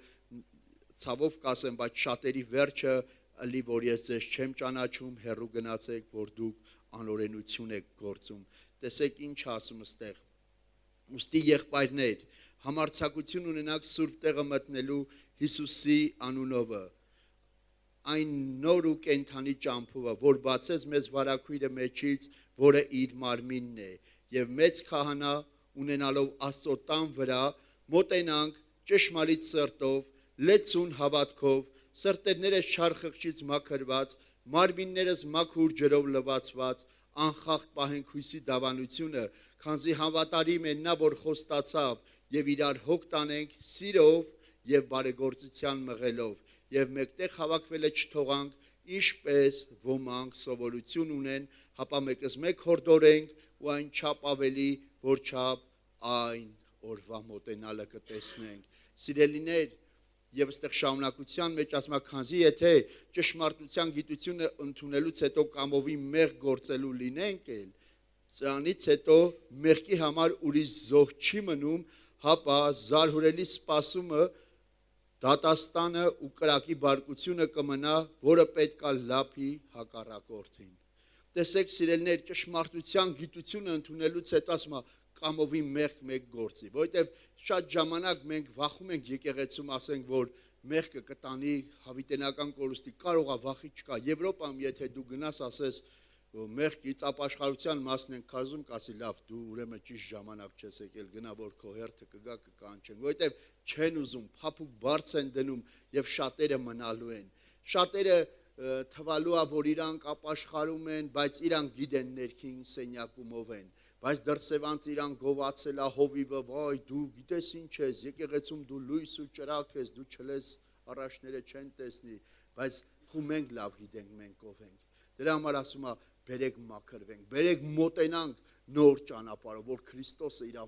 ցավով կասեմ, բայց շատերի վերջը ըլի, որ ես ձեզ չեմ ճանաչում, հեռու գնացեք, որ դուք անօրենություն եք գործում։ Տեսեք ինչ ասում ստեղ։ Ուստի եղբայրներ, համարձակություն ունենաք Սուրբ տեղը մտնելու Հիսուսի անունովը, այն նոր ու կենդանի ճամփովը, որ բացեց մեզ վարագույրը մեջից, որը իր մարմինն է, եւ մեծ քահանա ունենալով Աստծո տան վրա, մոտենանք ճշմարիտ սրտով, լեցուն հավատքով, սրտերներս չար խղճից մաքրված, մարմիններս մաքուր ջրով լվացված, անխախտ պահենք հույսի դավանությունը, քանզի հավատարիմ է նա, որ խոստացավ, եւ իրար հոգ տանենք սիրով եւ բարեգործության մղելով, եւ մեկտեղ հավաքվելը չթողանք, ինչպես ոմանք սովորություն ունեն, հապա մեկս մեկ հորդորենք ու այն չափ ավելի, որ չափ այն օրվա մոտենալը կտեսնենք։ Սիրելիներ, եւ այստեղ շարունակության մեջ ասում է, քանզի եթե ճշմարտության գիտությունը ընդունելուց հետո կամովի մեղք գործելու լինենք էլ, սրանից հետո մեղքի համար ուրիշ զոհ չի մնում, հապա զարհուրելի սպասումը դատաստանը ու կրակի բարկությունը կմնա, որը պետք է լափի հակառակորդին։ Տեսեք սիրելիներ, ճշմարտության գիտությունը ընդունելուց հետո ասում է, կամովի մեղք մեկ գործի, որովհետև շատ ժամանակ մենք վախում ենք եկեղեցում, ասենք, որ մեղքը կտանի հավիտենական կորուստի, կարող է վախի չկա։ Եվրոպայում, եթե դու գնաս, ասես, մեղքից ապաշխարության մասն են քարզում, կասի լավ, դու ուրեմն ճիշտ ժամանակ չես եկել, գնա որ քո հերթը կգա կկանչեն, որովհետև չեն ուզում, փափուկ բարձ են դնում եւ շատերը մնալու են։ Շատերը թվալու է, որ իրանք ապաշխարում են, բայց իրանք գիտեն ներքին սենյակում ով են, բայց դրսևանց իրան գովացել է հովիվը, վայ դու գիտես ինչ ես, եկեղեցում դու լույս ու ճրագ ես, դու չլես, առաջները չեն տեսնի, բայց խու մենք լավ գիտենք մենք ով ենք։ Դրա համար ասում է, բերեք մաքրվենք, բերեք մոտենանք նոր ճանապարհով, որ Քրիստոսը իր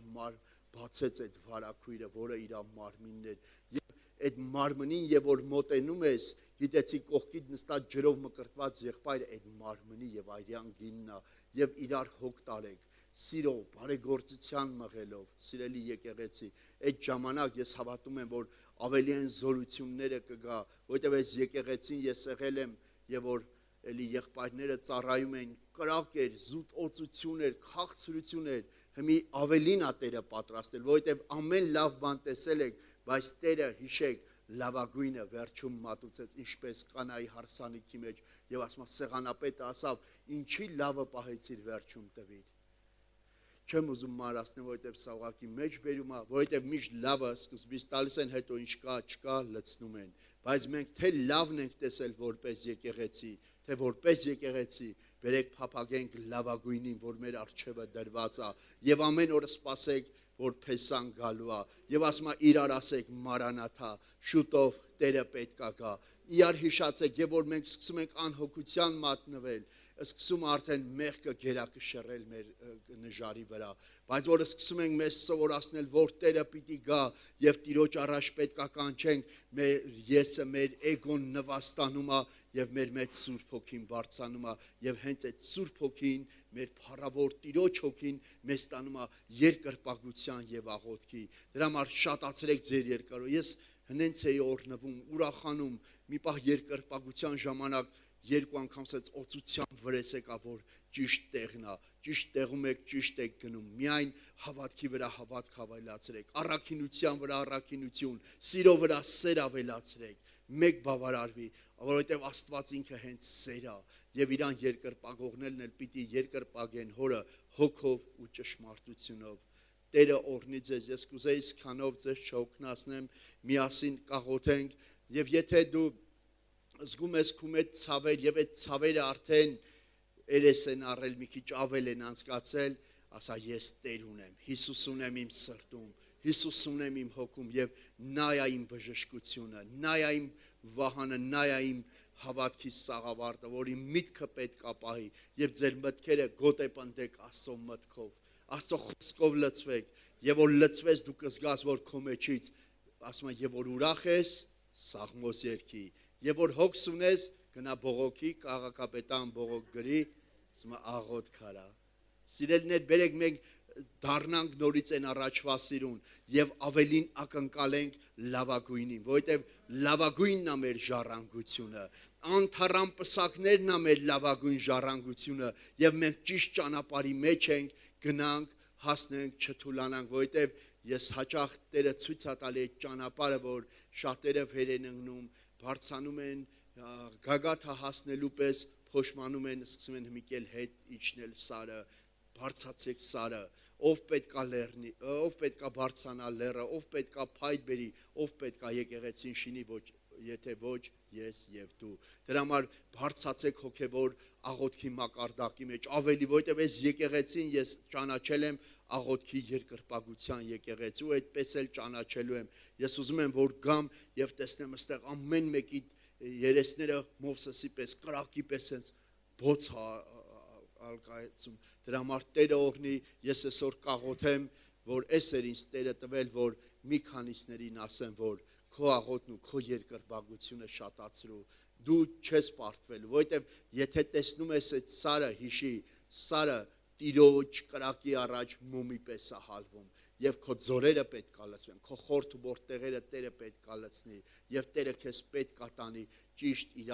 բացեց այդ վարագույրը, որը իր մարմինն էր, եւ այդ մարմնին եւ որ մոտենում ես, գիտեցի կողքիդ նստած ջրով մկրտված եղբայրը այդ մարմնի եւ այրյան գինն է, եւ իրար հոգ տարեք, սիրով, բարեգործության մղելով, սիրելի եկեղեցի, այդ ժամանակ ես հավատում եմ, որ ավելի են զորությունները կգա, որովհետև այս եկեղեցին ես եղել եմ եւ որ էլի եղբայրները ծառայում են, կրակ էր, զուտ օծություն էր, քաղցրություն էր, հիմի ավելին է Տերը պատրաստել, որովհետև ամեն լավ բան տեսել եք, բայց Տերը հիշեք, լավագույնը վերջում մատուցեց, ինչպես Կանայի հարսանիքի մեջ, եւ ասում է սեղանապետը ասավ, ինչի լավը պահեցիր վերջում տվիր։ Չեմ ուզում մարասնել, որովհետև սա ուղղակի մեջ բերում է, որովհետև միշտ լավը սկզբից տալիս են, հետո ինչ կա, չկա, լցնում են, բայց մենք թե լավն ենք տեսել որպես եկեղեցի, թե որպես եկեղեցի, բերեք փափագենք լավագույնին, որ մեր առջևը դրված է, եւ ամեն օր սպասեք, որ փեսան գալու է, եւ ասում է իրար ասեք Մարանաթա, շուտով Տերը պետք է գա, իրար հիշացեք, եւ որ մենք սկսում ենք անհոգության մատնվել, սկսում արդեն մեղքը գերակշռել մեր նժարի վրա, բայց որ սկսում ենք մեզ սովորացնել, որ Տերը պիտի գա եւ Տիրոջ առաջ պետք է կանչենք, մեր եսը, մեր էգոն նվաստանում է եւ մեր մեջ Սուրբ Հոգին բարձանում է եւ հենց այդ Սուրբ Հոգին, մեր փառավոր Տիրոջ Հոգին մեզ տանում է երկրպագության եւ աղոթքի։ Դրա համար շատացրեք ձեր երկարը։ Ես հենց էի օրնվում, ուրախանում, մի պահ երկրպագության ժամանակ երկու անգամ ասած օծության վրես եկա, որ ճիշտ տեղն է, ճիշտ տեղում եք, ճիշտ եք գնում, միայն հավատքի վրա հավատք ավելացրեք, առաքինության վրա առաքինություն, սիրո վրա սեր ավելացրեք, մեկ բավարարվի, որովհետև Աստված ինքը հենց սեր է, եւ իրան երկրպագողներն էլ պիտի երկրպագեն հորը հոգով ու ճշմարտությունով։ Տերը օրհնի ձեզ, ես կուզեի սքանով ձեզ չօգնացնեմ, միասին կաղոթենք, եւ եթե դու զգում ես քո մեջ ցավեր եւ այդ ցավերը արդեն երես են առել, մի քիչ ավել են անցկացել, ասա ես Տեր ունեմ, Հիսուս ունեմ իմ սրտում, Հիսուս ունեմ իմ հոգում եւ նա է իմ բժշկությունը, նա է իմ վահանը, նա է իմ հավատքի սաղավարտը, որ իմ միտքը պետք է պահի եւ ձեր մտքերը գոտեպնդեք Աստծո մտքով, Աստծո խոսքով լցվեք եւ որ լցվես դու կզգաս որ քո մեջից ասում եմ եւ որ ուրախ ես Սաղմոս երգի եւ որ հոգս ունես գնա բողոքի քաղաքապետան բողոք գրի ասում եմ աղոտ քարա սիրելիներ բերեք մենք դառնանք նորից այն առաջվա սիրուն եւ ավելին ակնկալենք լավագույնին, որովհետեւ լավագույնն է մեր ժառանգությունը, անթառամ պսակներն է մեր լավագույն ժառանգությունը եւ մենք ճիշտ ճանապարհի մեջ ենք, գնանք, հասնենք, չթուլանանք, որովհետեւ ես հաճախ Տերը ցույց է տալի այդ ճանապարհը, որ շատերը վեր են ընկնում, բարձանում են գագաթը հասնելու պես փոշմանում են, սկսում են հմիկել հետ իջնել սարը, բարձացեք սարը, ով պետքա լեռնի, ով պետքա բարձանա լեռը, ով պետքա փայտ բերի, ով պետքա եկեղեցին շինի, ոչ եթե ոչ ես եւ դու։ Դրա համար բարձացեք հոգեվոր աղոթքի մակարդակի մեջ, ավելի որովհետեւ այս եկեղեցին ես ճանաչել եմ աղոթքի երկրպագության եկեղեցու, այդպես էլ ճանաչելու եմ։ Ես ուզում եմ որ գամ եւ տեսնեմ այստեղ ամեն մեկի երեսները Մովսեսի պես, կրակի պես են բոց ալկայացում։ Դրա համար Տերը օրհնի, ես այսօր կաղոթեմ, որ այս էր ինձ Տերը տվել, որ մի քանիսներին ասեմ, որ քո աղոթն ու քո երկրպագությունը շատացրու, դու չես պարտվելու, որովհետև եթե տեսնում ես այդ սարը, հիշի, սարը տիրոջ կրակի առաջ մոմի պես է հալվում, եւ քո ձորերը պետք է լցվեն, քո խորթ որտեղերը Տերը պետք է լցնի, եւ Տերը քեզ պետք է տանի ճիշտ իր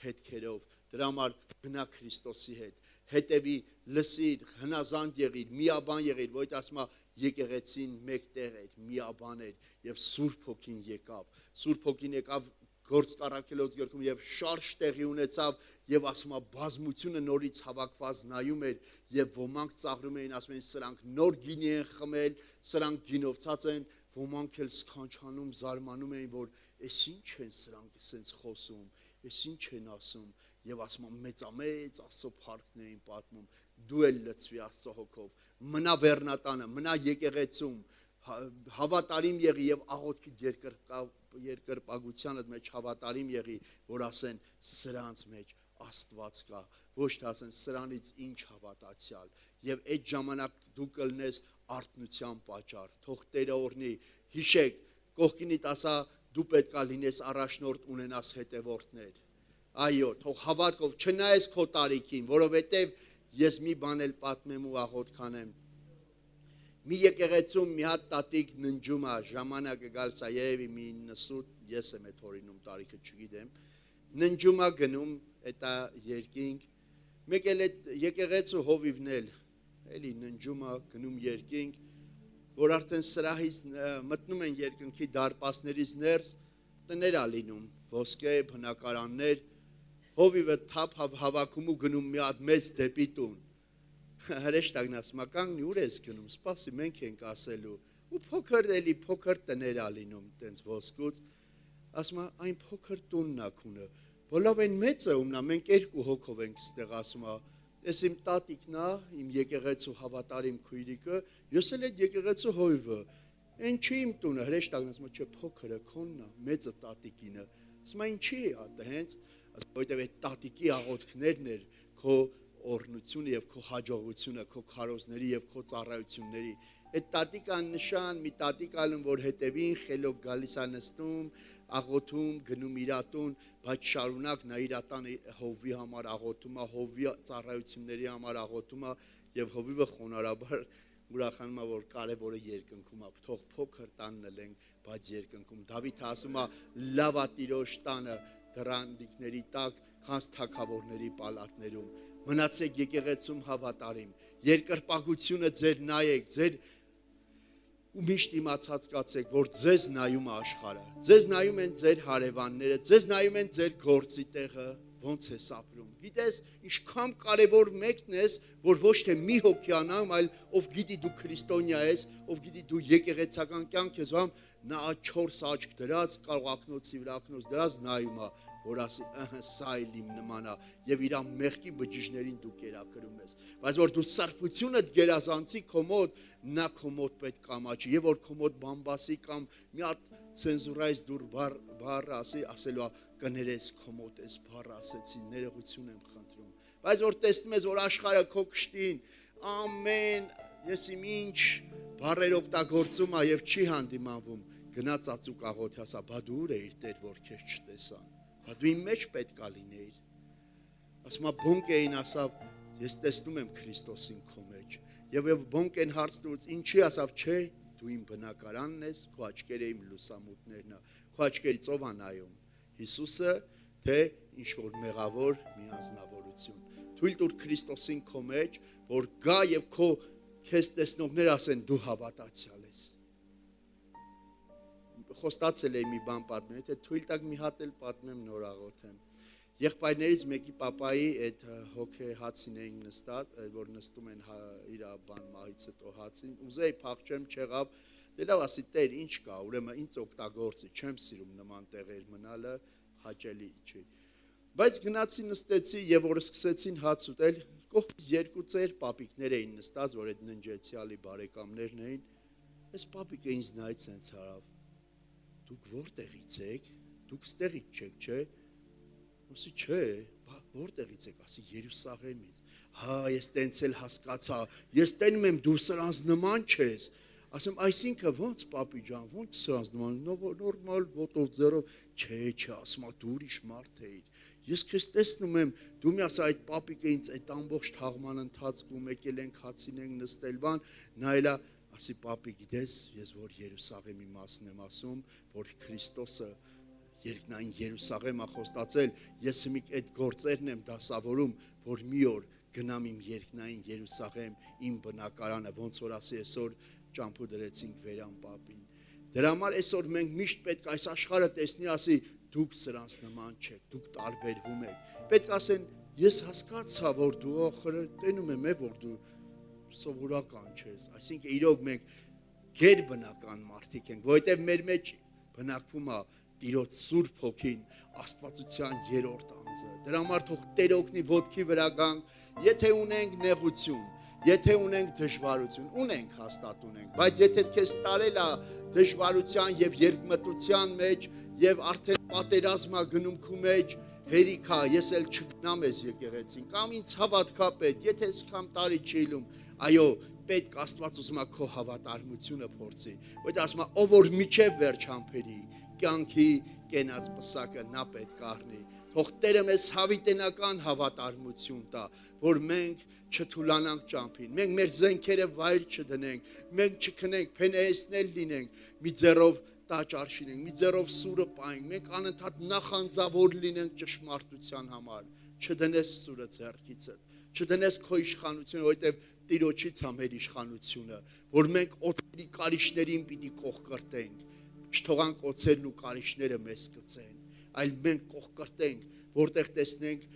հետքերով։ Դրա համար գնա Քրիստոսի հետ, հետևի, լսիր, հնազանդ եղիր, միաբան եղիր, որովհետև ասում է եկեղեցին մեկտեղ էր, միաբան էր եւ Սուրբ Հոգին եկավ։ Սուրբ Հոգին եկավ Գործ Առաքելոց գրքում եւ շարժ տեղի ունեցավ եւ ասում է բազմությունը նորից հավաքված նայում էր եւ ոմանք ծաղրում էին, ասում էին սրանք նոր գինի են խմել, սրանք գինովցած են, ոմանք էլ սքանչանում, զարմանում էին, որ էս ինչ են սրանք ասենց խոսում, էս ինչ են ասում եւ ասում եմ մեծամեծ Աստծո փառքն էին պատմում, դու էլ լցվի Աստծո հոգով, մնա վերնատանը, մնա եկեղեցում, հավատարիմ եղի եւ աղոթքի երկրպագությանդ մեջ հավատարիմ եղի, որ ասեն սրանց մեջ Աստված կա, ոչ թե ասեն սրանից ինչ հավատացյալ եւ այդ ժամանակ դու կլնես արթնության պատճառ, թող Տերը օրհնի, հիշեք, կողքինիդ ասա դու պետքա լինես առաջնորդ ունենաս հետևորդներ, այո, թող հավատքով չնայես քո տարիքին, որովհետեւ ես մի բան էլ պատմեմ ու աղոթ կանեմ։ Մի եկեղեցում մի հատ տատիկ ննջում է, ժամանակը գալիս է երևի մի 90, ես եմ այդ օրինում տարիքը չգիտեմ, ննջում է գնում այդ երկինք, մեկ էլ այդ եկեղեցու հովիվն էլ, էլի ննջում է գնում երկինք, որ արդեն սրահից մտնում են երկնքի դարպասներից ներս, տներ է լինում, ոսկե, բնակարաններ, հովիվը թափ հավաքում ու գնում մի հատ մեծ դեպի տուն։ Հրեշտակն ասում է կանգնի ուր ես գնում, սպասի մենք ենք ասելու ու փոքր էլի փոքր տներ ա լինում տենց ոսկուց, ասում է այն փոքր տունն ա քունը, բոլով այն մեծը ումնա, մենք երկու հոգով ենք ստեղ, ասում է ես իմ տատիկն ա, իմ եկեղեցու հավատարիմ քույրիկը, ես էլ այդ եկեղեցու հովիվը, այն չի իմ տունը, հրեշտակն ասում է չէ փոքրը քոնն ա, մեծը տատիկինը, ասում է ինչի է դա հենց, որովհետև այդ տատիկի աղոթքներն էր քո օրհնությունը եւ քո հաջողությունը, քո քարոզների եւ քո ծառայությունների։ Այդ տատիկան նշան, մի տատիկ ալում, որ հետևին խելոք գալիս է նստում, աղոթում, գնում իր տուն, բայց շարունակ նա իր տանը հովվի համար աղոթում է, հովվի ծառայությունների համար աղոթում է եւ հովիվը խոնարհաբար ուրախանում է, որ կարևորը երկնքում է, թող փոքր տանն լենք, բայց երկնքում։ Դավիթը ասում է լավ է Տիրոջ տանը դռանդիկների տակ, քանզ թագավորների պալատներում։ Մնացեք եկեղեցում հավատարիմ, երկրպագությունը ձեր նայեք, ձեր ու միշտ իմացած կացեք, որ ձեզ նայում է աշխարհը, ձեզ նայում են ձեր հարևանները, ձեզ նայում են ձեր գործի տեղը, ոնց ես ապրում։ Գիտես, ինչքան կարևոր մեկն ես, որ ոչ թե մի հոգյանամ, այլ ով գիտի դու քրիստոնյա ես, ով գիտի դու եկեղեցական կյանք ես վարում, նա 4 աչք դրած, կարող ակնոցի վրա ակնոց դրած նայում է, որ ասի, սա էլ իմ նման է, եւ իր մեղքի բջիջներին դու կերակրում ես։ Բայց որ դու սրբությունդ գերազանցի քո մոտ, նա քո մոտ պետք կամաչի, եւ որ քո մոտ բամբասի կամ մի հատ ցենզուրայից դուր բառ ասի, ասելու կներես քո մոտ էս բառը ասեցի, ներողություն եմ խնդրում։ Բայց որ տեսնում ես, որ աշխարհը քո կշտին ամեն ես իմ ինչ բառեր օգտագործում է եւ չի հանդիմանվում, գնա ծածուկ աղոթի ասա, բա դու ուր էիր Տեր, որ քեզ չտեսան։ Բա դու իմ մեջ պետք է լինեիր։ Ասում է Բոնկեին ասավ, ես տեսնում եմ Քրիստոսին քո մեջ։ Եվ Բոնկեն հարց տուց, ինչի ասավ, չէ, դու իմ բնակարանն ես, քո աչքերը իմ լուսամուտներն է, քո աչքերից ով է նայում։ Հիսուսը, թե ինչ որ մեղավոր մի անձնավորություն։ Թույլ տուր Քրիստոսին քո մեջ, որ գա եւ քո քեզ տեսնողներ ասեն դու հավատացյալ ես։ Խոստացել էի մի բան պատմել, եթե թույլ տակ մի հատ էլ պատմեմ նոր աղոթեմ։ Եղբայրներից մեկի պապայի այդ հոգե հացին էին նստած, որ նստում են իր բան մահից հետո հացին, ուզեի փախչեմ, չեղավ, դե լավ ասի Տեր, ինչ կա, ուրեմն ինձ օգտագործի, չեմ սիրում նման տեղեր մնալը, հաճելի չի։ Բայց գնացի նստեցի եւ որ սկսեցին հաց ուտել, կողքից 2 ծեր պապիկներ էին նստած, որ այդ ննջեցյալի բարեկամներն էին, այս պապիկը ինձ նայեց հենց հարավ։ Դուք որտեղից եք, դուք ստեղից չեք, չէ։ Ասի չէ, որտեղից եք, ասի Երուսաղեմից։ Հա, ես տենց էլ հասկացա, ես տենում եմ դու սրանց նման չես։ Ասեմ, այսինքն ոնց պապի ջան, ոնց սրանց նման, նորմալ ոտով ձեռով, չէ, ասում դու ուրիշ մարդ էիր։ Ես քեզ տեսնում եմ, դու մի ասա այդ պապիկը ինձ այդ ամբողջ թաղման ընթացքում եկել ենք հացին ենք նստել բան, նայելա, ասի պապի գիտես, ես որ Երուսաղեմի մասն եմ ասում, որ Քրիստոսը երկնային Երուսաղեմ է խոստացել, ես հիմիկ այդ գործերն եմ դասավորում, որ մի օր գնամ իմ երկնային Երուսաղեմ, իմ բնակարանը, ոնց որ ասի այսօր ճամփու դրեցինք Վերան պապին։ Դրա համար այսօր մենք միշտ պետք այս աշխարհը տեսնի, ասի դուք սրանց նման չեք, դուք տարբերվում եք։ Պետք ասեն, ես հասկացա, որ դու ախր տենում եմ, որ դու սովորական չես։ Այսինքն իրոք մենք գերբնական մարդիկ ենք, որովհետև մեր մեջ բնակվում է Տիրոջ Սուրբ Հոգին, Աստվածության երրորդ անձը։ Դրա համար թող Տեր օգնի ոտքի վրա գանք, եթե ունենք նեղություն, եթե ունենք դժվարություն, ունենք հաստատ ունենք, բայց եթե քեզ տարել է դժվարության եւ երկմտության մեջ եւ արդեն պատերազմա գնում քու մեջ, հերիքա, ես էլ չգնամ ես եկեղեցին, կամ ինձ հավատքա պետք, եթե սկամ տարի չի լում, այո, պետք Աստված ուզում է քո հավատարմությունը փորձի, որտեղ ասում է, ով որ միջև վերջ համբերի, կյանքի կենաց պսակը նա պետք առնի, թող Տերը մեզ հավիտենական հավատարմություն տա, որ մենք չթուլանանք ճամփին, մենք մեր զենքերը վայր չդնենք, մենք չքնենք, փենեեսնել լինենք, մի ձեռով տաճար շինենք, մի ձեռով սուրը պայենք, մենք անընդհատ նախանձավոր լինենք ճշմարտության համար, չդնես սուրը ձեռքիցդ, չդնես քո իշխանությունը, որովհետև Տիրոջից է մեր իշխանությունը, որ մենք օծերի կարիճներին պիտի կողկրտենք, չթողանք օծերն ու կարիճները մեզ գցեն, այլ մենք կողկրտենք, որտեղ տեսնենք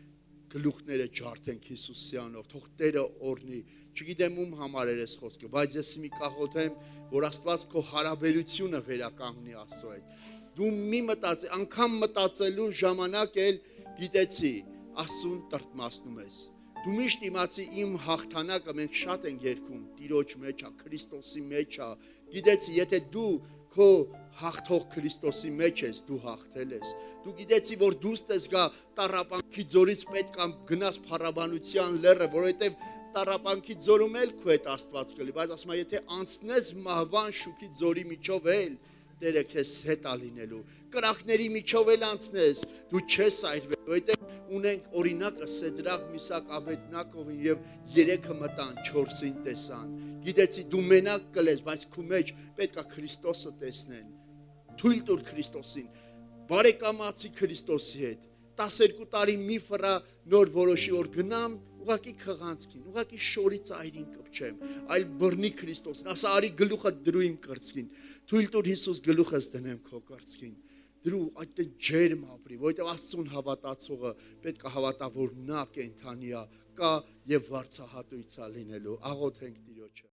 գլուխները ջարդենք Հիսուսյանով, թող Տերը օրհնի, չգիտեմ ում համար էր այս խոսքը, բայց ես մի կաղոթեմ, որ Աստված քո հարաբերությունը վերականգնի Աստծո հետ։ Դու մի մտածի, անգամ մտածելու ժամանակ էլ գիտեցի, Աստծուն տրտմացնում ես։ Դու միշտ իմացի իմ հաղթանակը մենք շատ ենք երգում, Տիրոջ մեջ է, Քրիստոսի մեջ է, գիտեցի, եթե դու քո հաղթող Քրիստոսի մեջ ես, դու հաղթել ես։ Դու գիտեցի, որ դուրս ես գա տառապանքի ձորից պետք է գնաս փառաբանության լեռը, որովհետև տառապանքի ձորում էլ քո հետ Աստված կլի, բայց ասում է, եթե անցնես մահվան շուքի ձորի միջով էլ, Տերը քեզ հետ է լինելու։ Կրակների միջով էլ անցնես, դու չես այրվել, որովհետև ունենք օրինակը Սեդրախ, Միսակ, Աբեդնագովին եւ 3-ը մտան 4-ին տեսան։ Գիտեցի դու մենակ կլես, բայց քո մեջ պետք է Քրիստոսը տեսնեն։ Թույլ տուր Քրիստոսին, բարեկամացի Քրիստոսի հետ։ 12 տարի մի ֆրա նոր որոշի որ գնամ, ուղակի քղանցքին, ուղակի շորից այրին կպչեմ, այլ բռնի Քրիստոսն, ասա արի գլուխը դրու իմ կրծքին։ Թույլ տուր Հիսուս գլուխս դնեմ քո կրծքին։ Դրու այդտեղ ջերմ ապրի, որովհետև Աստծուն հավատացողը պետք է հավատա, որ նա կենթանի է, կա եւ վարձահատույց է լինելու։ Աղոթենք Տիրոջը։